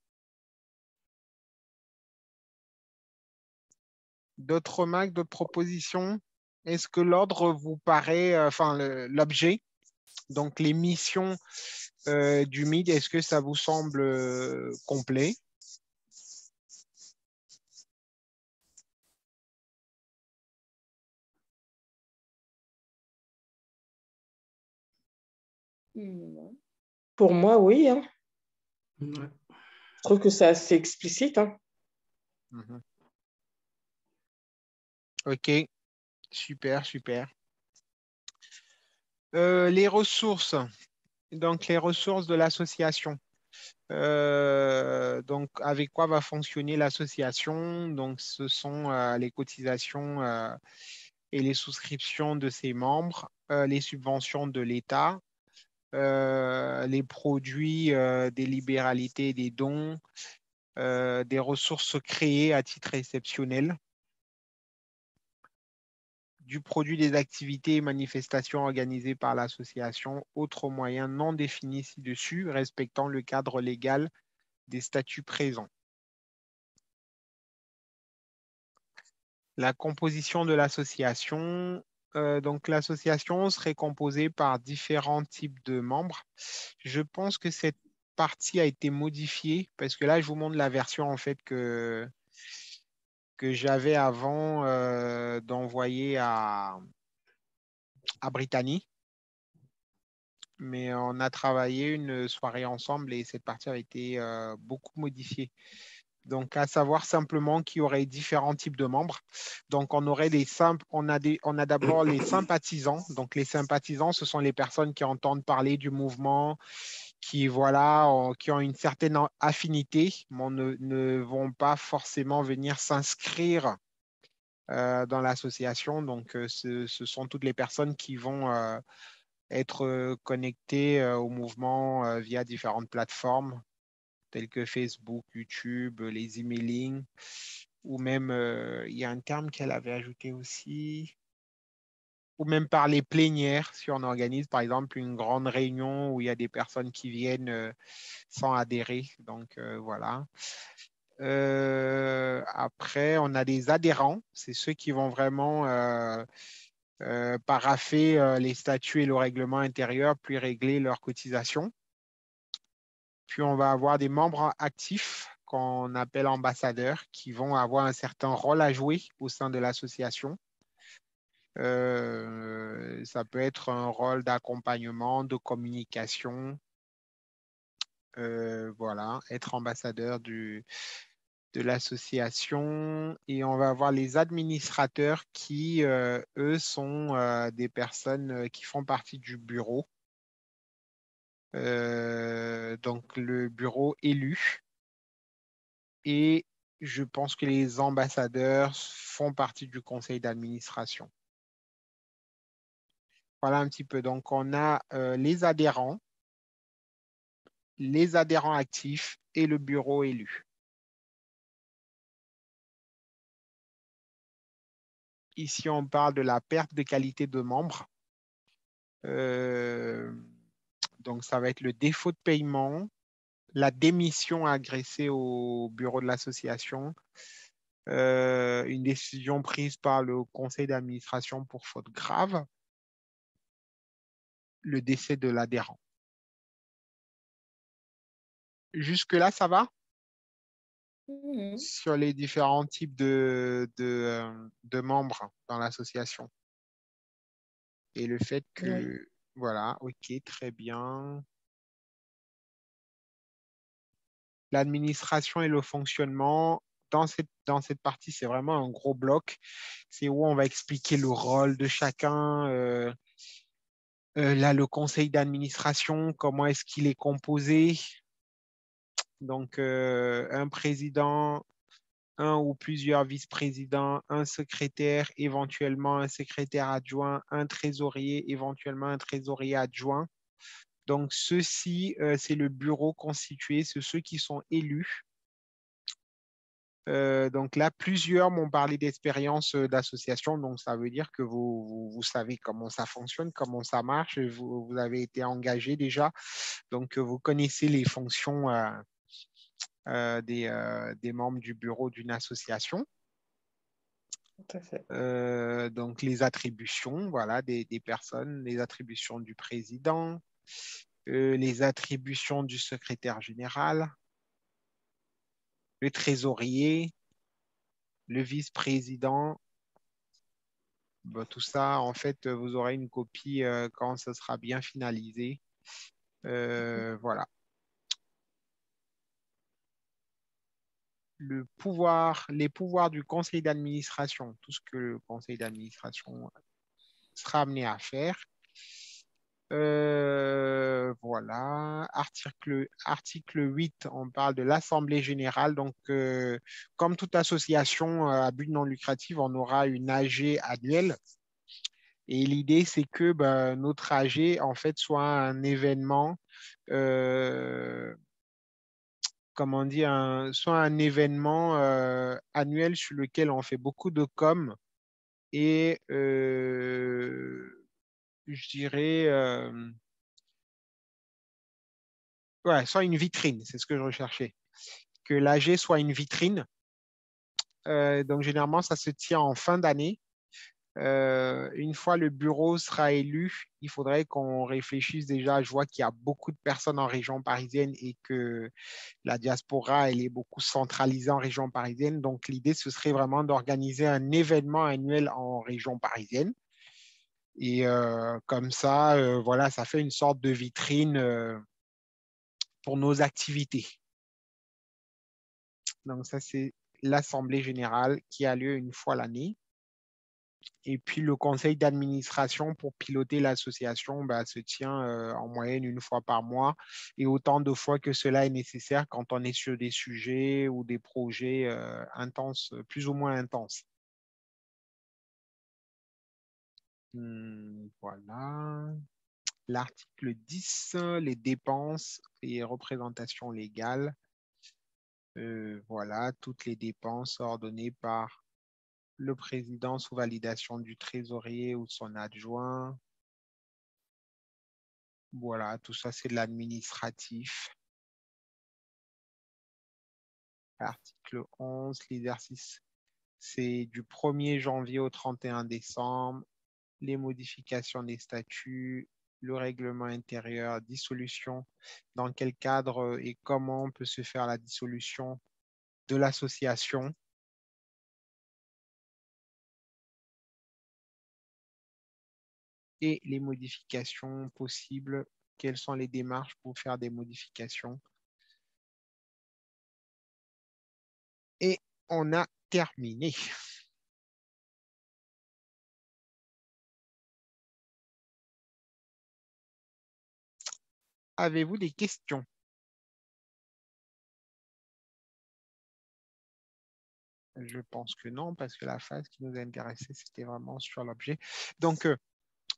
D'autres remarques, d'autres propositions? Est-ce que l'ordre vous paraît, l'objet, donc les missions du MID, est-ce que ça vous semble complet? Pour moi, oui. Hein. Ouais. Je trouve que c'est assez explicite. Hein. Mhm. OK, super, super. Les ressources, donc les ressources de l'association. Donc, avec quoi va fonctionner l'association? Donc, ce sont les cotisations et les souscriptions de ses membres, les subventions de l'État, les produits des libéralités et des dons, des ressources créées à titre exceptionnel, du produit des activités et manifestations organisées par l'association, autres moyens non définis ci-dessus, respectant le cadre légal des statuts présents. La composition de l'association. Donc, l'association serait composée par différents types de membres. Je pense que cette partie a été modifiée parce que là, je vous montre la version en fait que j'avais avant d'envoyer à Brittany. Mais on a travaillé une soirée ensemble et cette partie a été beaucoup modifiée. Donc, à savoir simplement qu'il y aurait différents types de membres. Donc, on aurait on a d'abord les sympathisants. Donc, les sympathisants, ce sont les personnes qui entendent parler du mouvement, qui ont une certaine affinité, mais ne vont pas forcément venir s'inscrire dans l'association. Donc, ce sont toutes les personnes qui vont être connectées au mouvement via différentes plateformes tels que Facebook, YouTube, les emailing, ou même, il y a un terme qu'elle avait ajouté aussi, ou même par les plénières, si on organise par exemple une grande réunion où il y a des personnes qui viennent sans adhérer. Donc voilà. Après, on a des adhérents, c'est ceux qui vont vraiment paraffer les statuts et le règlement intérieur, puis régler leurs cotisations. Puis on va avoir des membres actifs qu'on appelle ambassadeurs qui vont avoir un certain rôle à jouer au sein de l'association. Ça peut être un rôle d'accompagnement, de communication, voilà, être ambassadeur de l'association. Et on va avoir les administrateurs qui, eux, sont des personnes qui font partie du bureau. Donc le bureau élu. Et je pense que les ambassadeurs font partie du conseil d'administration. Voilà un petit peu. Donc, on a les adhérents actifs et le bureau élu. Ici, on parle de la perte de qualité de membre. Euh, donc, ça va être le défaut de paiement, la démission agressée au bureau de l'association, une décision prise par le conseil d'administration pour faute grave, le décès de l'adhérent. Jusque-là, ça va? Sur les différents types de membres dans l'association. Et le fait que, voilà, ok, très bien. L'administration et le fonctionnement, dans cette partie, c'est vraiment un gros bloc. C'est où on va expliquer le rôle de chacun. Là, le conseil d'administration, comment est-ce qu'il est composé? Donc, un président, un ou plusieurs vice-présidents, un secrétaire, éventuellement un secrétaire adjoint, un trésorier, éventuellement un trésorier adjoint. Donc, ceux-ci, c'est le bureau constitué, c'est ceux qui sont élus. Donc là, plusieurs m'ont parlé d'expérience d'association, donc ça veut dire que vous savez comment ça fonctionne, comment ça marche, vous avez été engagé déjà, donc vous connaissez les fonctions des membres du bureau d'une association. Tout à fait. Donc les attributions, voilà, des personnes, les attributions du président, les attributions du secrétaire général, le trésorier, le vice-président. Bon, tout ça, en fait, vous aurez une copie quand ce sera bien finalisé. Voilà. les pouvoirs du conseil d'administration, tout ce que le conseil d'administration sera amené à faire. Voilà. Article 8, on parle de l'Assemblée générale. Donc, comme toute association à but non lucratif, on aura une AG annuelle. Et l'idée, c'est que ben, notre AG, en fait, soit un événement, comment dire, soit un événement annuel sur lequel on fait beaucoup de com et je dirais, ouais, soit une vitrine, c'est ce que je recherchais. Que l'AG soit une vitrine. Donc, généralement, ça se tient en fin d'année. Une fois le bureau sera élu, il faudrait qu'on réfléchisse déjà. Je vois qu'il y a beaucoup de personnes en région parisienne et que la diaspora, elle est beaucoup centralisée en région parisienne. Donc, l'idée, ce serait vraiment d'organiser un événement annuel en région parisienne. Et comme ça, voilà, ça fait une sorte de vitrine pour nos activités. Donc, ça, c'est l'Assemblée générale qui a lieu une fois l'année. Et puis, le conseil d'administration pour piloter l'association bah, se tient en moyenne une fois par mois et autant de fois que cela est nécessaire quand on est sur des sujets ou des projets intenses, plus ou moins intenses. Voilà. L'article 10, les dépenses et représentations légales. Voilà, toutes les dépenses ordonnées par le président sous validation du trésorier ou de son adjoint. Voilà, tout ça, c'est de l'administratif. Article 11, l'exercice, c'est du 1er janvier au 31 décembre. Les modifications des statuts, le règlement intérieur, dissolution, dans quel cadre et comment peut se faire la dissolution de l'association. Et les modifications possibles, quelles sont les démarches pour faire des modifications. Et on a terminé. Avez-vous des questions? Je pense que non, parce que la phase qui nous a intéressé, c'était vraiment sur l'objet. Donc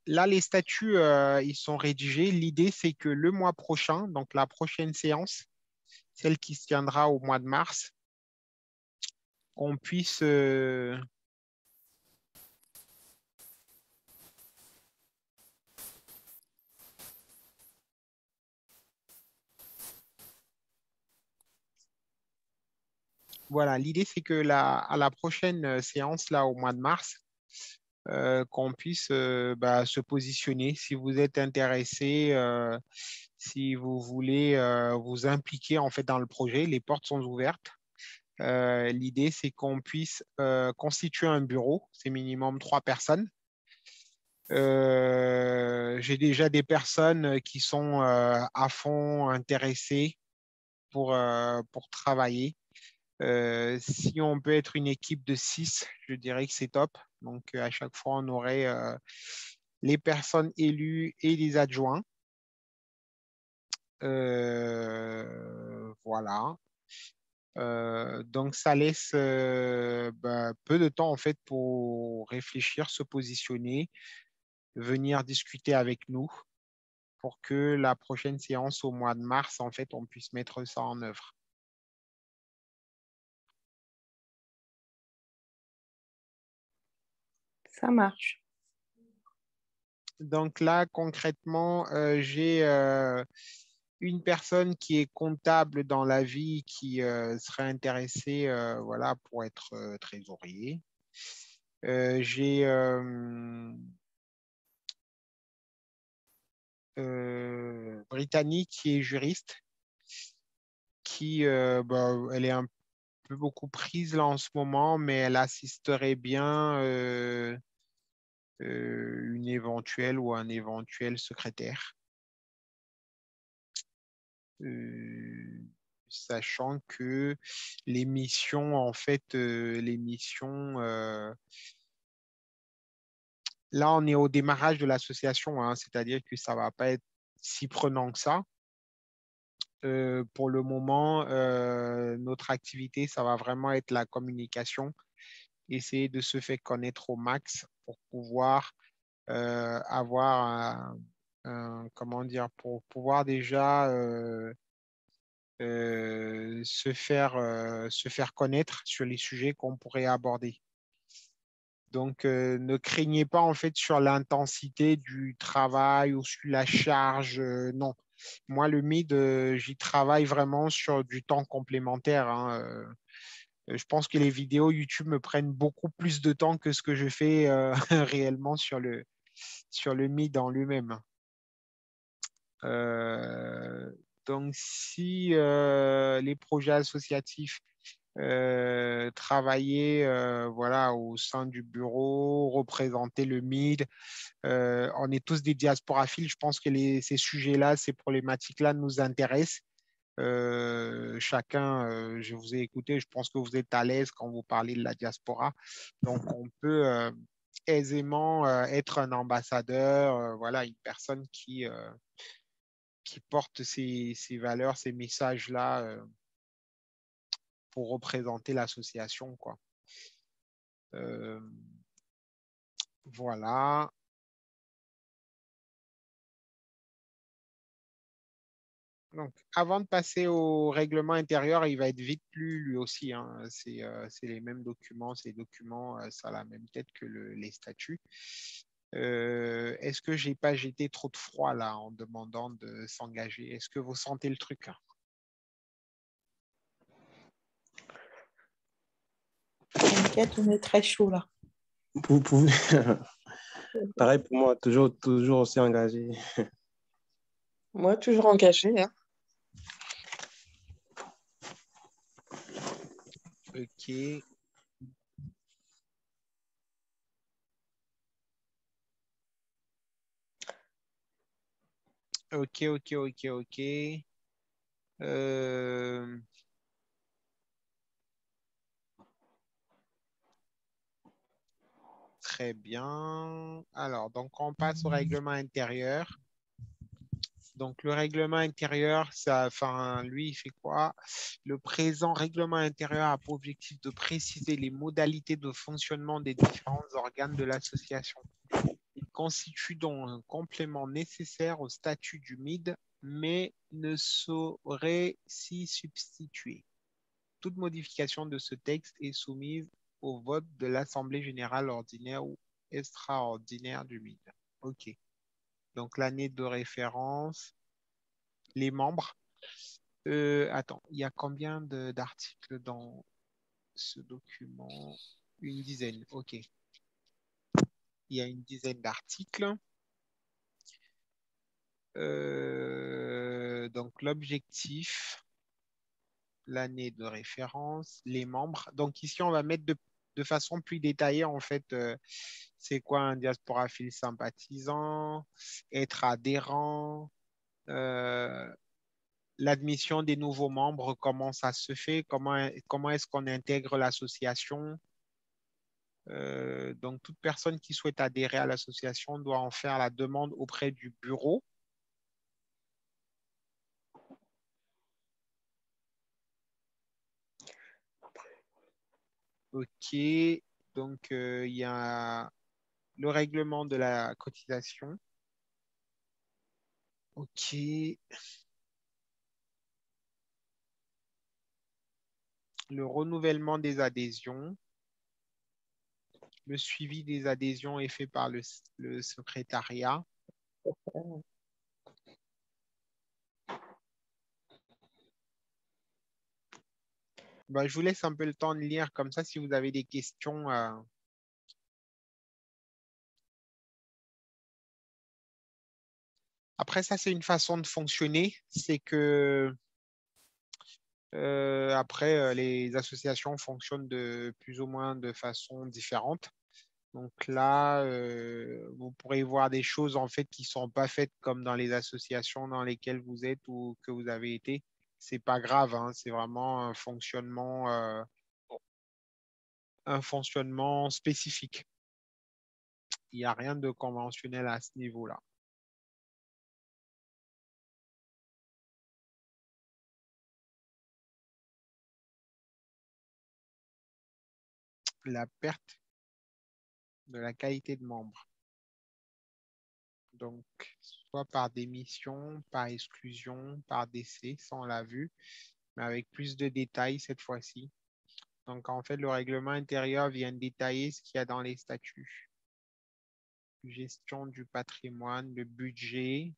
là, les statuts, ils sont rédigés. L'idée, c'est que le mois prochain, donc la prochaine séance, celle qui se tiendra au mois de mars, qu'on puisse... Voilà, l'idée, c'est que à la prochaine séance, là, au mois de mars, qu'on puisse bah, se positionner. Si vous êtes intéressé, si vous voulez vous impliquer en fait dans le projet, les portes sont ouvertes. L'idée, c'est qu'on puisse constituer un bureau, c'est minimum 3 personnes. J'ai déjà des personnes qui sont à fond intéressées pour travailler. Si on peut être une équipe de 6, je dirais que c'est top. Donc, à chaque fois, on aurait les personnes élues et les adjoints. Voilà. Donc, ça laisse bah, peu de temps en fait pour réfléchir, se positionner, venir discuter avec nous pour que la prochaine séance au mois de mars, en fait, on puisse mettre ça en œuvre. Ça marche. Donc là, concrètement, j'ai une personne qui est comptable dans la vie qui serait intéressée voilà, pour être trésorier. J'ai Brittany qui est juriste, qui bah, elle est un peu beaucoup prise là en ce moment, mais elle assisterait bien une éventuelle ou un éventuel secrétaire. sachant que les missions, en fait, les missions, là, on est au démarrage de l'association, hein, c'est-à-dire que ça ne va pas être si prenant que ça. Pour le moment, notre activité, ça va vraiment être la communication, essayer de se faire connaître au max pour pouvoir avoir comment dire, pour pouvoir déjà se faire connaître sur les sujets qu'on pourrait aborder. Donc, ne craignez pas en fait sur l'intensité du travail ou sur la charge. Non. Moi, le MID, j'y travaille vraiment sur du temps complémentaire, hein. Je pense que les vidéos YouTube me prennent beaucoup plus de temps que ce que je fais réellement sur le MID en lui-même. Donc, si les projets associatifs travailler voilà, au sein du bureau, représenter le MID. On est tous des diasporaphiles. Je pense que ces sujets-là, ces problématiques-là nous intéressent. Chacun, je vous ai écouté, je pense que vous êtes à l'aise quand vous parlez de la diaspora. Donc, on peut aisément être un ambassadeur, voilà, une personne qui porte ces valeurs, ces messages-là pour représenter l'association, quoi. Euh, voilà. Donc, avant de passer au règlement intérieur, il va être vite lu lui aussi, hein. C'est les mêmes documents, ces documents, ça a la même tête que les statuts. Est-ce que j'ai pas jeté trop de froid là en demandant de s'engager? Est-ce que vous sentez le truc là? T'inquiète, on est très chaud là. Vous pouvez... Pareil pour moi, toujours aussi engagé. Moi, toujours engagée, hein. Ok. Ok, ok, ok, ok. Euh, Très bien. Alors, donc on passe au règlement intérieur. Donc, le règlement intérieur, ça, enfin, lui, il fait quoi? Le présent règlement intérieur a pour objectif de préciser les modalités de fonctionnement des différents organes de l'association. Il constitue donc un complément nécessaire au statut du MID, mais ne saurait s'y substituer. Toute modification de ce texte est soumise au vote de l'Assemblée générale ordinaire ou extraordinaire du MID. OK. Donc, l'année de référence, les membres. Attends, il y a combien d'articles dans ce document? Une dizaine, OK. Il y a une dizaine d'articles. Donc, l'objectif, l'année de référence, les membres. Donc, ici, on va mettre de façon plus détaillée, en fait, c'est quoi un diasporaphile sympathisant, être adhérent, l'admission des nouveaux membres, comment ça se fait, comment est-ce qu'on intègre l'association. Donc, toute personne qui souhaite adhérer à l'association doit en faire la demande auprès du bureau. OK. Donc, il y a le règlement de la cotisation. OK. Le renouvellement des adhésions. Le suivi des adhésions est fait par le secrétariat. Bah, je vous laisse un peu le temps de lire comme ça si vous avez des questions. Après, ça, c'est une façon de fonctionner. C'est que après, les associations fonctionnent de plus ou moins de façon différente. Donc là, vous pourrez voir des choses en fait qui ne sont pas faites comme dans les associations dans lesquelles vous êtes ou que vous avez été. c'est pas grave, hein, c'est vraiment un fonctionnement spécifique. Il n'y a rien de conventionnel à ce niveau-là. La perte de la qualité de membre. Donc, soit par démission, par exclusion, par décès, ça on l'a vu, mais avec plus de détails cette fois-ci. Donc, en fait, le règlement intérieur vient détailler ce qu'il y a dans les statuts. Gestion du patrimoine, le budget,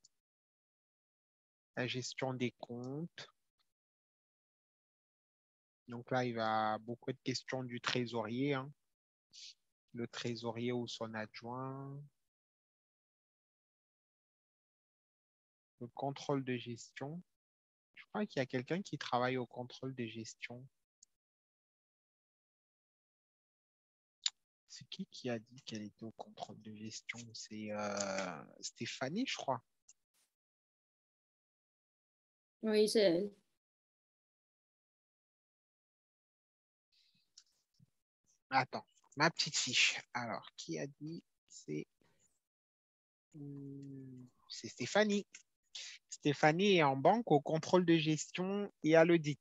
la gestion des comptes. Donc là, il va beaucoup être question du trésorier, hein. Le trésorier ou son adjoint. Le contrôle de gestion. Je crois qu'il y a quelqu'un qui travaille au contrôle de gestion. C'est qui a dit qu'elle était au contrôle de gestion? C'est Stéphanie, je crois. Oui, c'est elle. Attends, ma petite fiche. Alors, qui a dit? C'est Stéphanie. Stéphanie est en banque au contrôle de gestion et à l'audit.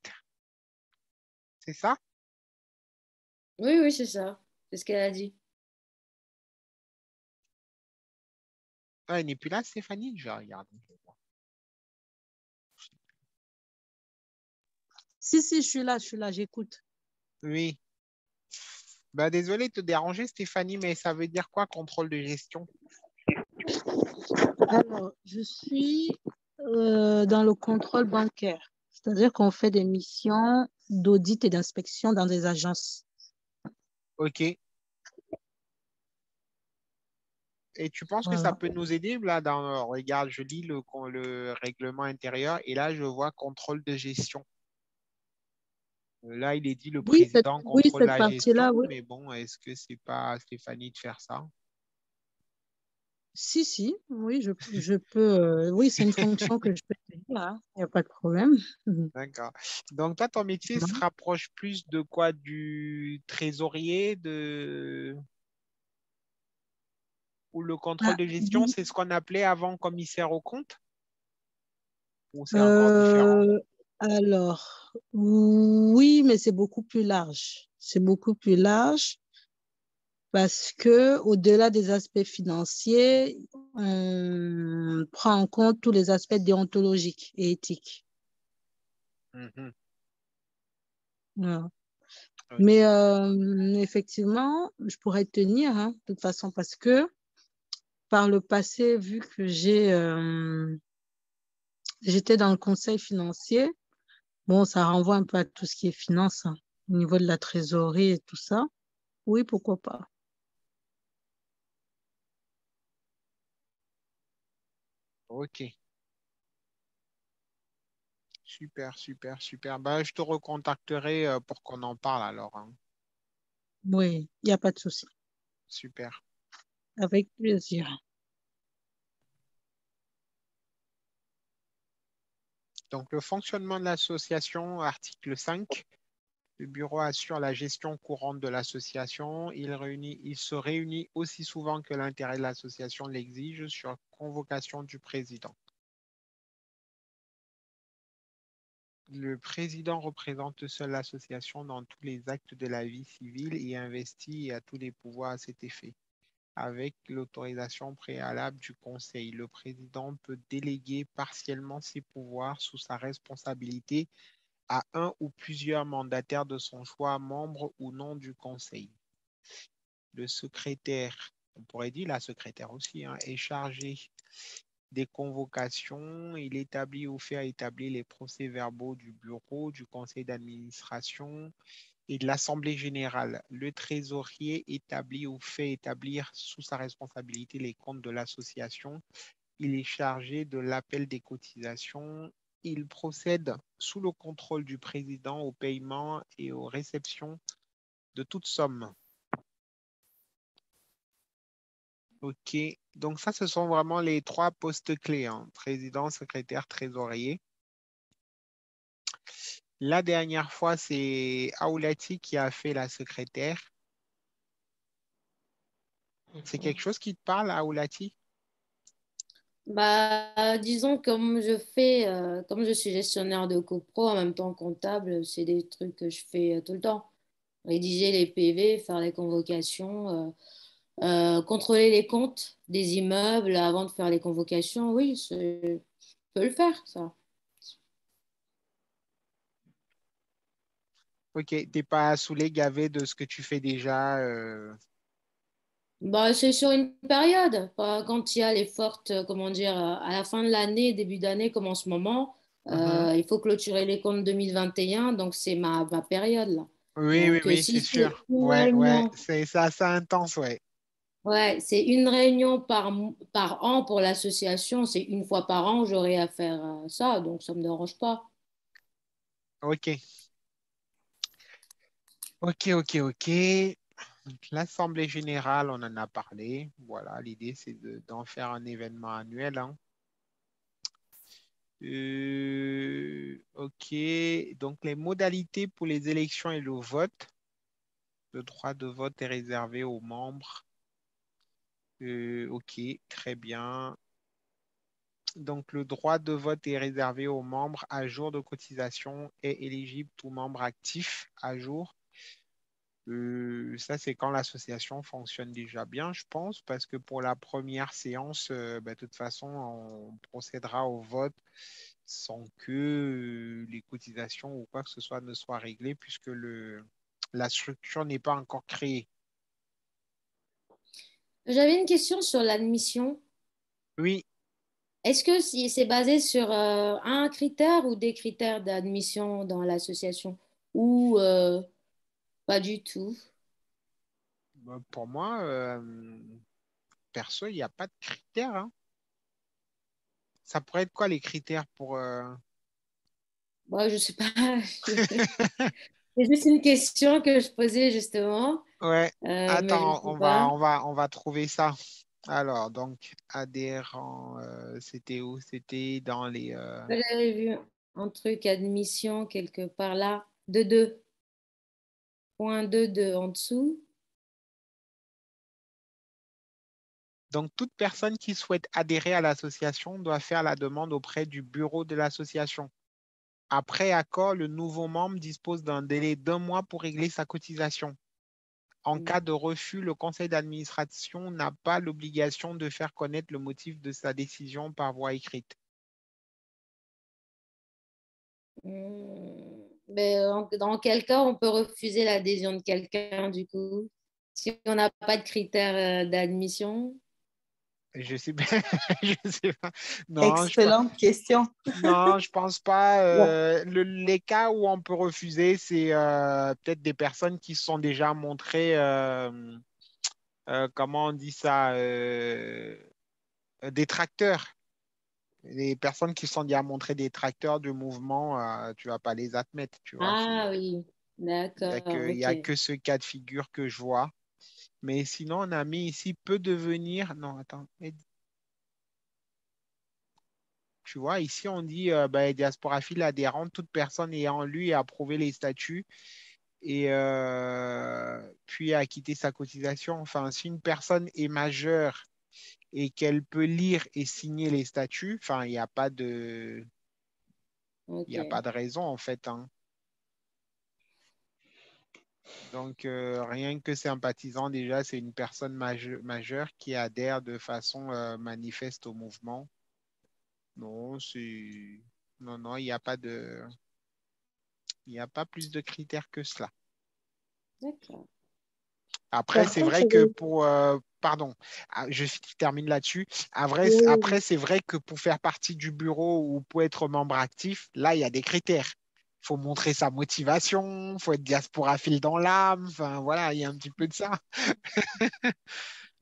C'est ça? Oui, oui, c'est ça. C'est ce qu'elle a dit. Ah, elle n'est plus là, Stéphanie? Je regarde. Si, je suis là, j'écoute. Oui. Bah, désolé de te déranger, Stéphanie, mais ça veut dire quoi, contrôle de gestion? Alors, je suis dans le contrôle bancaire, c'est-à-dire qu'on fait des missions d'audit et d'inspection dans des agences. OK. Et tu penses que ça Voilà. peut nous aider là regarde, je lis le règlement intérieur et là je vois contrôle de gestion. Là, il est dit le Oui, président contrôle cette la partie-là, gestion, oui. mais bon, est-ce que c'est pas à Stéphanie de faire ça? Si, oui, je peux. Oui, c'est une fonction que je peux tenir, hein. Il n'y a pas de problème. D'accord. Donc toi, ton métier se rapproche plus de quoi? Du trésorier, ou le contrôle Ah, de gestion, c'est ce qu'on appelait avant commissaire au compte? Ou c'est encore différent? euh, alors, oui, mais c'est beaucoup plus large. C'est beaucoup plus large parce que au-delà des aspects financiers, on prend en compte tous les aspects déontologiques et éthiques. Mhm. Voilà. Mais OK. effectivement, je pourrais tenir, hein, de toute façon, parce que par le passé, vu que j'étais dans le conseil financier, bon, ça renvoie un peu à tout ce qui est finance, hein, au niveau de la trésorerie et tout ça. Oui, pourquoi pas. OK. Super, super, super. Bah, je te recontacterai pour qu'on en parle alors, hein. Oui, il n'y a pas de souci. Super. Avec plaisir. Donc, le fonctionnement de l'association, article 5. Le bureau assure la gestion courante de l'association. Il se réunit aussi souvent que l'intérêt de l'association l'exige sur convocation du président. Le président représente seul l'association dans tous les actes de la vie civile et investit et a tous les pouvoirs à cet effet. Avec l'autorisation préalable du conseil, le président peut déléguer partiellement ses pouvoirs sous sa responsabilité à un ou plusieurs mandataires de son choix, membres ou non du conseil. Le secrétaire, on pourrait dire la secrétaire aussi, hein, est chargé des convocations. Il établit ou fait établir les procès-verbaux du bureau, du conseil d'administration et de l'assemblée générale. Le trésorier établit ou fait établir sous sa responsabilité les comptes de l'association. Il est chargé de l'appel des cotisations. Il procède sous le contrôle du président au paiement et aux réceptions de toute somme. OK. Donc ça, ce sont vraiment les trois postes clés, hein. Président, secrétaire, trésorier. La dernière fois, c'est Aoulati qui a fait la secrétaire. C'est quelque chose qui te parle, Aoulati? Bah, disons, comme je suis gestionnaire de copro, en même temps comptable, c'est des trucs que je fais tout le temps. Rédiger les PV, faire les convocations, contrôler les comptes des immeubles avant de faire les convocations. Oui, je peux le faire, ça. Ok, t'es pas saoulé, gavé de ce que tu fais déjà. Bah, c'est sur une période, pas quand il y a les fortes, comment dire, à la fin de l'année, début d'année, comme en ce moment, Mhm. il faut clôturer les comptes 2021, donc c'est ma période là. Oui, oui, Donc, oui, c'est si c'est sûr. une Ouais, ouais, réunion, c'est assez intense, ouais. ouais, c'est une réunion par an pour l'association, c'est une fois par an, j'aurai à faire ça, donc ça me dérange pas. Ok, ok, ok, ok. Donc, l'Assemblée générale, on en a parlé. Voilà, l'idée, c'est d'en faire un événement annuel, hein. Ok, donc les modalités pour les élections et le vote. Le droit de vote est réservé aux membres. Ok, très bien. Donc, le droit de vote est réservé aux membres à jour de cotisation et éligible tout membre actif à jour. Ça, c'est quand l'association fonctionne déjà bien, je pense, parce que pour la première séance, de toute façon, on procédera au vote sans que les cotisations ou quoi que ce soit ne soient réglées, puisque la structure n'est pas encore créée. J'avais une question sur l'admission. Oui, Est-ce que si c'est basé sur un critère ou des critères d'admission dans l'association ou pas du tout? bah, pour moi, perso, il n'y a pas de critères, hein. Ça pourrait être quoi les critères pour... Bon, je sais pas. C'est juste une question que je posais justement, Ouais, mais je attends, sais pas. on va trouver ça. Alors, donc, adhérent, c'était où? C'était dans les... J'avais vu un truc admission quelque part là, 2.2, point 2.2 en dessous. Donc, toute personne qui souhaite adhérer à l'association doit faire la demande auprès du bureau de l'association. Après accord, le nouveau membre dispose d'un délai d'un mois pour régler sa cotisation. En cas de refus, le conseil d'administration n'a pas l'obligation de faire connaître le motif de sa décision par voie écrite. Mais dans quel cas on peut refuser l'adhésion de quelqu'un du coup? Si on n'a pas de critères d'admission? Je sais pas, je sais pas. Non, Excellente question. non, je pense pas. Bon. Les cas où on peut refuser, c'est peut-être des personnes qui se sont déjà montrées, comment on dit ça, détracteurs. Les personnes qui se sont déjà montrées détracteurs du mouvement, tu vas pas les admettre, tu vois. Ah oui, d'accord, Il y ok. a que ce cas de figure que je vois. Mais sinon, on a mis ici peut devenir. Non, attends. Tu vois, ici, on dit diasporaphile adhérente, toute personne ayant lu et approuvé les statuts et puis a quitté sa cotisation. Enfin, si une personne est majeure et qu'elle peut lire et signer les statuts, enfin, il y a pas Ok. de raison, en fait, hein. Donc, rien que sympathisant, déjà, c'est une personne majeure qui adhère de façon manifeste au mouvement. Non, non, non, il n'y a pas plus de critères que cela. D'accord. Après, Par c'est contre, vrai que pour... pardon, je termine là-dessus. oui, Après, c'est vrai que pour faire partie du bureau ou pour être membre actif, là, il y a des critères. Il faut montrer sa motivation, il faut être diasporaphile dans l'âme. Enfin, voilà, il y a un petit peu de ça.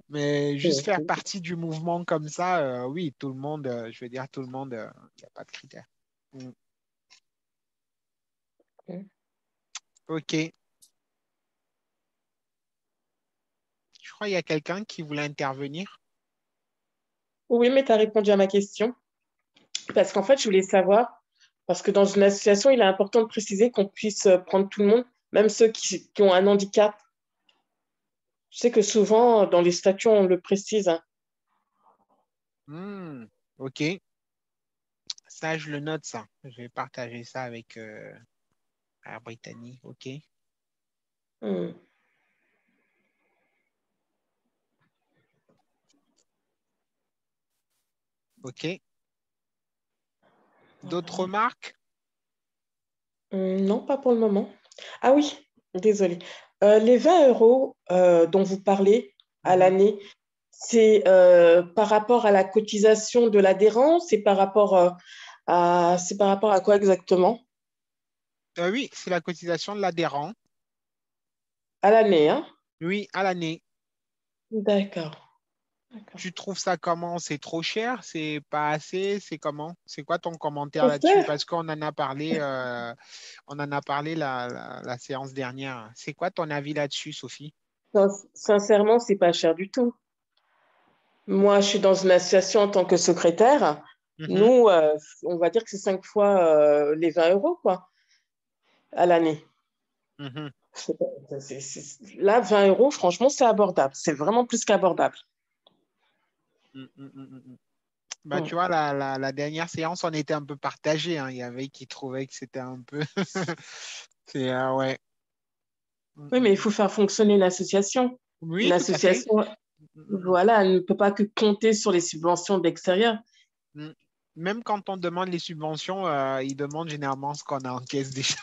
Mais juste faire oui. partie du mouvement comme ça, oui, tout le monde, je veux dire, tout le monde, il n'y a pas de critères. Mm. OK. Je crois qu'il y a quelqu'un qui voulait intervenir. Oui, mais tu as répondu à ma question. Parce qu'en fait, je voulais savoir, Parce que dans une association, il est important de préciser qu'on puisse prendre tout le monde, même ceux qui ont un handicap. Je sais que souvent, dans les statuts, on le précise, hein. Ok, ça, je le note, ça. Je vais partager ça avec Brittany. Ok. Hmm. Ok. D'autres remarques? Non, pas pour le moment. Ah oui, désolé. Les 20 euros dont vous parlez à Mhm. l'année, c'est par rapport à la cotisation de l'adhérent, c'est par rapport à quoi exactement? Oui, c'est la cotisation de l'adhérent. À l'année, hein? Oui, à l'année. D'accord. D'accord. Tu trouves ça comment? C'est trop cher? C'est pas assez? C'est comment? C'est quoi ton commentaire Trop là-dessus? cher. Parce on en a parlé la séance dernière. C'est quoi ton avis là-dessus, Sophie? Sincèrement, c'est pas cher du tout. Moi, je suis dans une association en tant que secrétaire. Mhm, Nous, on va dire que c'est 5 fois les 20 euros, quoi, à l'année. mhm, Là, 20 euros, franchement, c'est abordable. C'est vraiment plus qu'abordable. mm. Bah, Mm. tu vois, la dernière séance, on était un peu partagés, hein. Il y avait qui trouvaient que c'était un peu. C'est, ouais. Oui, mais il faut faire fonctionner une association. Une Oui, tout à fait. association, Mm. voilà, elle ne peut pas que compter sur les subventions d'extérieur. Mm. Même quand on demande les subventions, ils demandent généralement ce qu'on a en caisse déjà.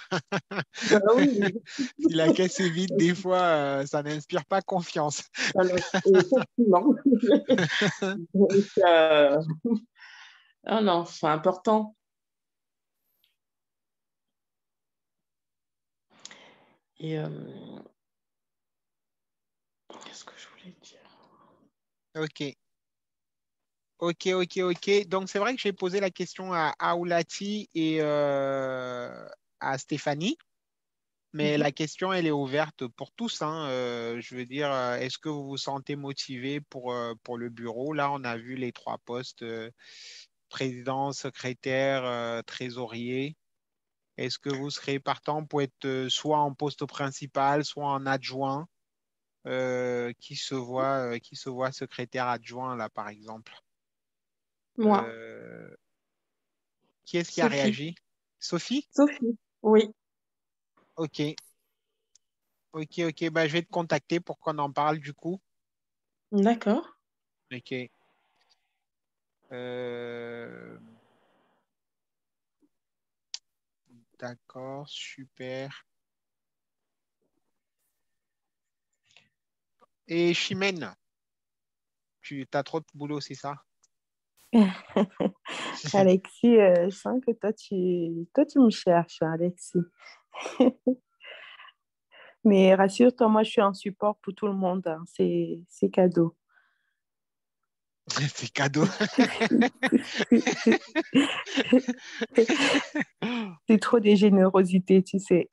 Ah oui, Si la caisse est vide, des fois, ça n'inspire pas confiance. alors, effectivement. Donc, ah non, c'est important. Et qu'est-ce que je voulais dire? Ok, ok. Donc, c'est vrai que j'ai posé la question à Aoulati et à Stéphanie, mais Mhm. la question, elle est ouverte pour tous, hein. Je veux dire, est-ce que vous vous sentez motivé pour le bureau? Là, on a vu les trois postes, président, secrétaire, trésorier. Est-ce que vous serez partant pour être soit en poste principal, soit en adjoint, qui se voit secrétaire adjoint, là, par exemple? Moi, Euh, qui est-ce qui a Sophie. réagi? Sophie? Sophie, oui, Ok, ok. Bah, je vais te contacter pour qu'on en parle du coup. d'accord. Ok. Euh, d'accord, super. Et Chimène, tu as trop de boulot, c'est ça? Alexis, je sens que toi, tu me cherches, hein, Alexis. Mais rassure-toi, moi, je suis en support pour tout le monde, hein. C'est cadeau. C'est cadeau. C'est trop de générosité, tu sais.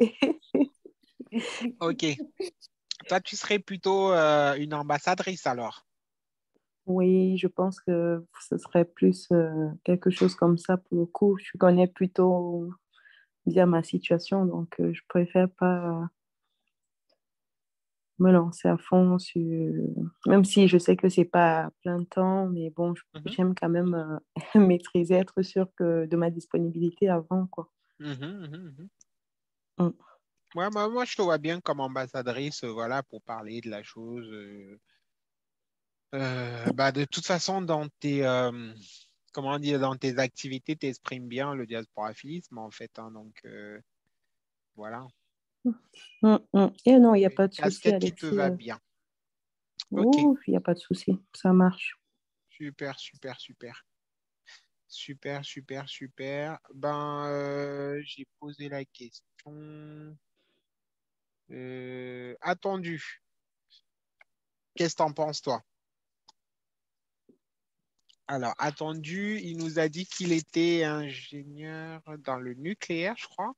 Ok. Toi, tu serais plutôt une ambassadrice alors. Oui, je pense que ce serait plus quelque chose comme ça pour le coup. Je connais plutôt bien ma situation, donc je préfère pas me lancer à fond sur... Même si je sais que c'est pas plein temps, mais bon, Mhm, j'aime quand même maîtriser, être sûre que de ma disponibilité avant, quoi. mhm. Mm. Ouais, moi, je te vois bien comme ambassadrice, voilà, pour parler de la chose. Bah, de toute façon, comment dire, dans tes activités, tu exprimes bien le diasporaphilisme, en fait, hein. Donc, voilà. Et non, il n'y a C'est une pas de souci, casquette qui te Alexis. va bien. Ok, Ouh, il n'y a pas de souci, ça marche. super. Super. Ben, j'ai posé la question. Attendu. Qu'est-ce que t'en penses, toi? Alors, attendu, il nous a dit qu'il était ingénieur dans le nucléaire, je crois.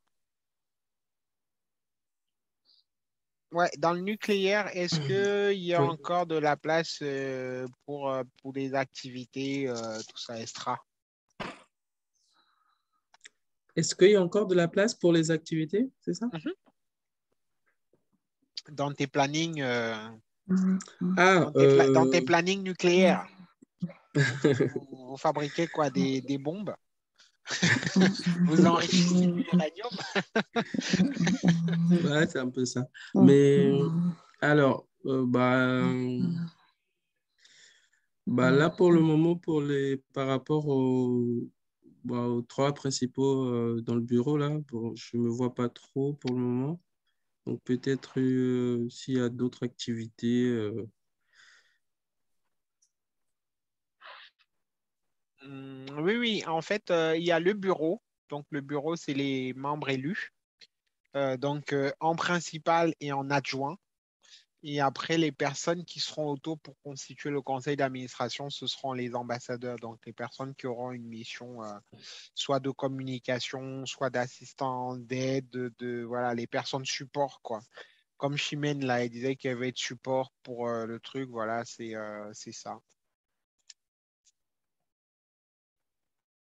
Ouais, dans le nucléaire, est-ce qu'il y a Oui. encore de la place pour des activités, tout ça, extra? Est-ce qu'il y a encore de la place pour les activités, c'est ça? Mhm. Dans tes plannings, Ah, dans tes plannings nucléaires, vous fabriquez quoi? Des bombes? Vous enrichissez l'uranium? ouais, c'est un peu ça. Mais alors, là, pour le moment, par rapport aux trois principaux dans le bureau, là, bon, je ne me vois pas trop pour le moment. Donc, peut-être s'il y a d'autres activités. Oui, oui. En fait, il y a le bureau. Donc, le bureau, c'est les membres élus. En principal et en adjoint. Et après, les personnes qui seront autour pour constituer le conseil d'administration, ce seront les ambassadeurs, donc les personnes qui auront une mission soit de communication, soit d'assistance, d'aide, voilà, les personnes support, quoi. Comme Chimène, là, elle disait qu'elle veut être support pour le truc, voilà, c'est ça.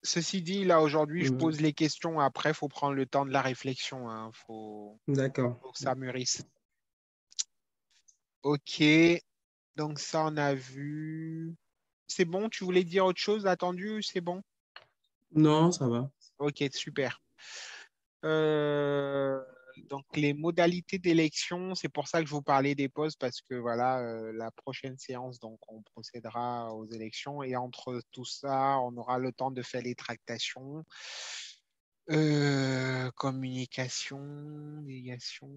Ceci dit, là, aujourd'hui, je pose les questions. Après, il faut prendre le temps de la réflexion, hein. D'accord. Faut que ça mûrisse. Ok, donc ça, on a vu. C'est bon, tu voulais dire autre chose attendu, c'est bon? Non, ça va. Ok, super. Euh, donc les modalités d'élection, c'est pour ça que je vous parlais des postes parce que voilà, la prochaine séance, donc on procédera aux élections et entre tout ça, on aura le temps de faire les tractations, communication, délégation,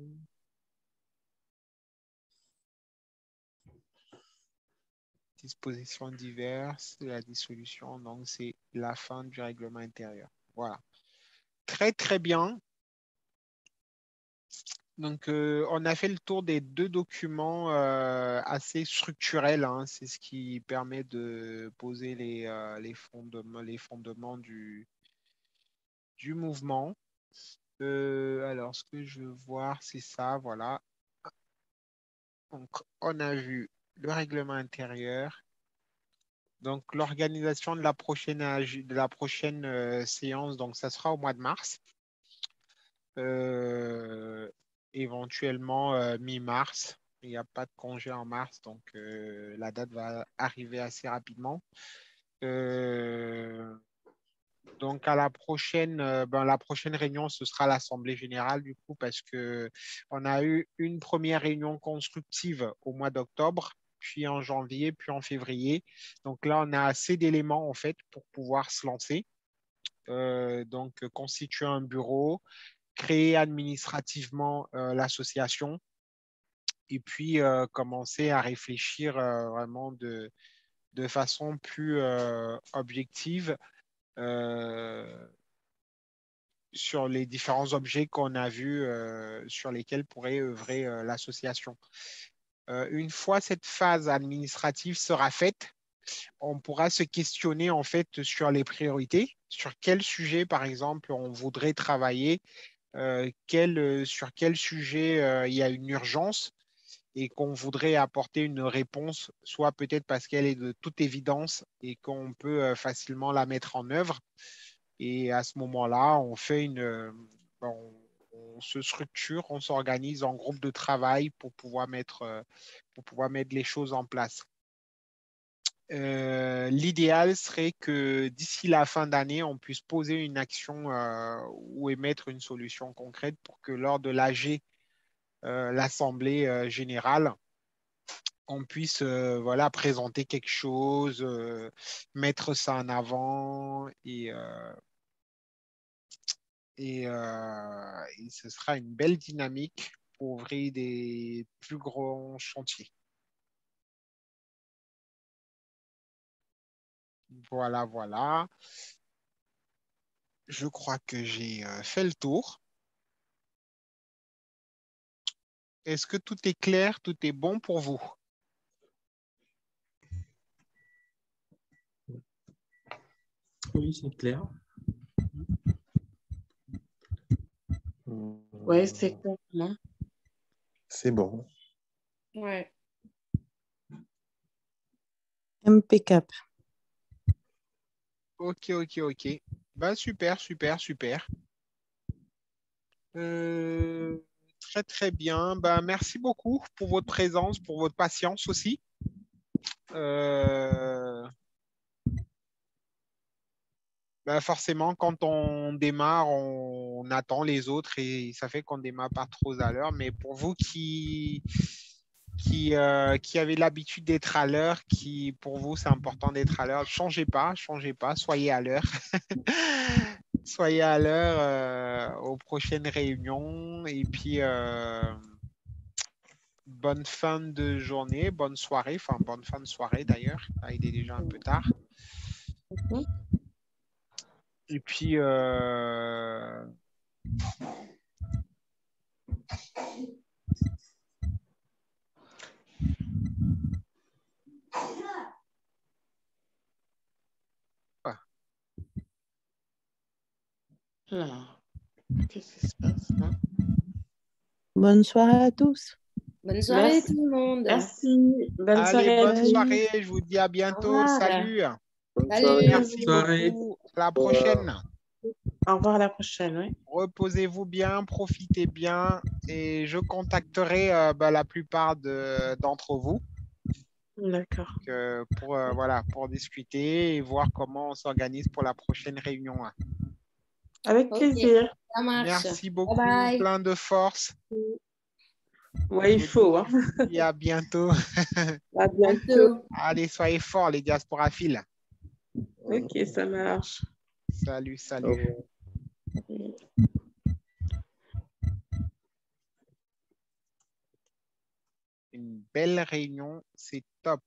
dispositions diverses, la dissolution, donc c'est la fin du règlement intérieur. Voilà. Très, très bien. Donc, on a fait le tour des deux documents assez structurels, hein. C'est ce qui permet de poser les fondements du mouvement. Alors, ce que je veux voir, c'est ça, voilà. Donc, on a vu le règlement intérieur. Donc, l'organisation de la prochaine séance, donc ça sera au mois de mars. Euh, Éventuellement mi-mars. Il n'y a pas de congé en mars, donc la date va arriver assez rapidement. Euh, donc à la prochaine réunion, ce sera l'Assemblée générale du coup, parce que on a eu une première réunion constructive au mois d'octobre, puis en janvier, puis en février. Donc là, on a assez d'éléments en fait pour pouvoir se lancer. Constituer un bureau, créer administrativement l'association et puis commencer à réfléchir vraiment de façon plus objective euh, sur les différents objets qu'on a vus sur lesquels pourrait œuvrer l'association. Une fois cette phase administrative sera faite, on pourra se questionner en fait sur les priorités, sur quel sujet par exemple on voudrait travailler, sur quel sujet il y a une urgence et qu'on voudrait apporter une réponse, soit peut-être parce qu'elle est de toute évidence et qu'on peut facilement la mettre en œuvre. Et à ce moment-là, on se structure, on s'organise en groupe de travail pour pouvoir mettre les choses en place. L'idéal serait que d'ici la fin d'année, on puisse poser une action ou émettre une solution concrète pour que lors de l'AG, l'Assemblée générale, on puisse voilà, présenter quelque chose, mettre ça en avant et ce sera une belle dynamique pour ouvrir des plus grands chantiers. Voilà, voilà. Je crois que j'ai fait le tour. Est-ce que tout est clair, tout est bon pour vous? Oui, c'est clair. Oui, c'est clair, hein. C'est bon. Ouais. Impeccable. Ok, ok, ok. Bah, super, super, super. Très, très bien. Ben, merci beaucoup pour votre présence, pour votre patience aussi. Ben, forcément, quand on démarre, on attend les autres et ça fait qu'on démarre pas trop à l'heure. Mais pour vous qui avez l'habitude d'être à l'heure, qui pour vous c'est important d'être à l'heure, changez pas, soyez à l'heure. Soyez à l'heure aux prochaines réunions et puis bonne fin de journée, bonne soirée, enfin bonne fin de soirée d'ailleurs. Là, il est déjà un peu tard. Et puis Alors, qu'est-ce qui se passe là? Bonne soirée à tous. Bonne soirée Merci. tout le monde. Merci. Bonne allez, soirée à bonne tous. soirée, je vous dis à Au bientôt. revoir. Salut. Bonne Salut. soirée. Merci Soirée. beaucoup. À la prochaine. Au revoir à la prochaine. Oui. Reposez-vous bien, profitez bien et je contacterai la plupart d'entre vous D'accord. voilà, pour discuter et voir comment on s'organise pour la prochaine réunion. Avec Ok, plaisir. ça marche. Merci beaucoup, Bye bye. plein de force. Ouais, il faut. Hein. Et à bientôt. À bientôt. Bientôt. Allez, soyez forts, les diasporaphiles. Ok, ça marche. Salut, Au salut. revoir. Une belle réunion, c'est top.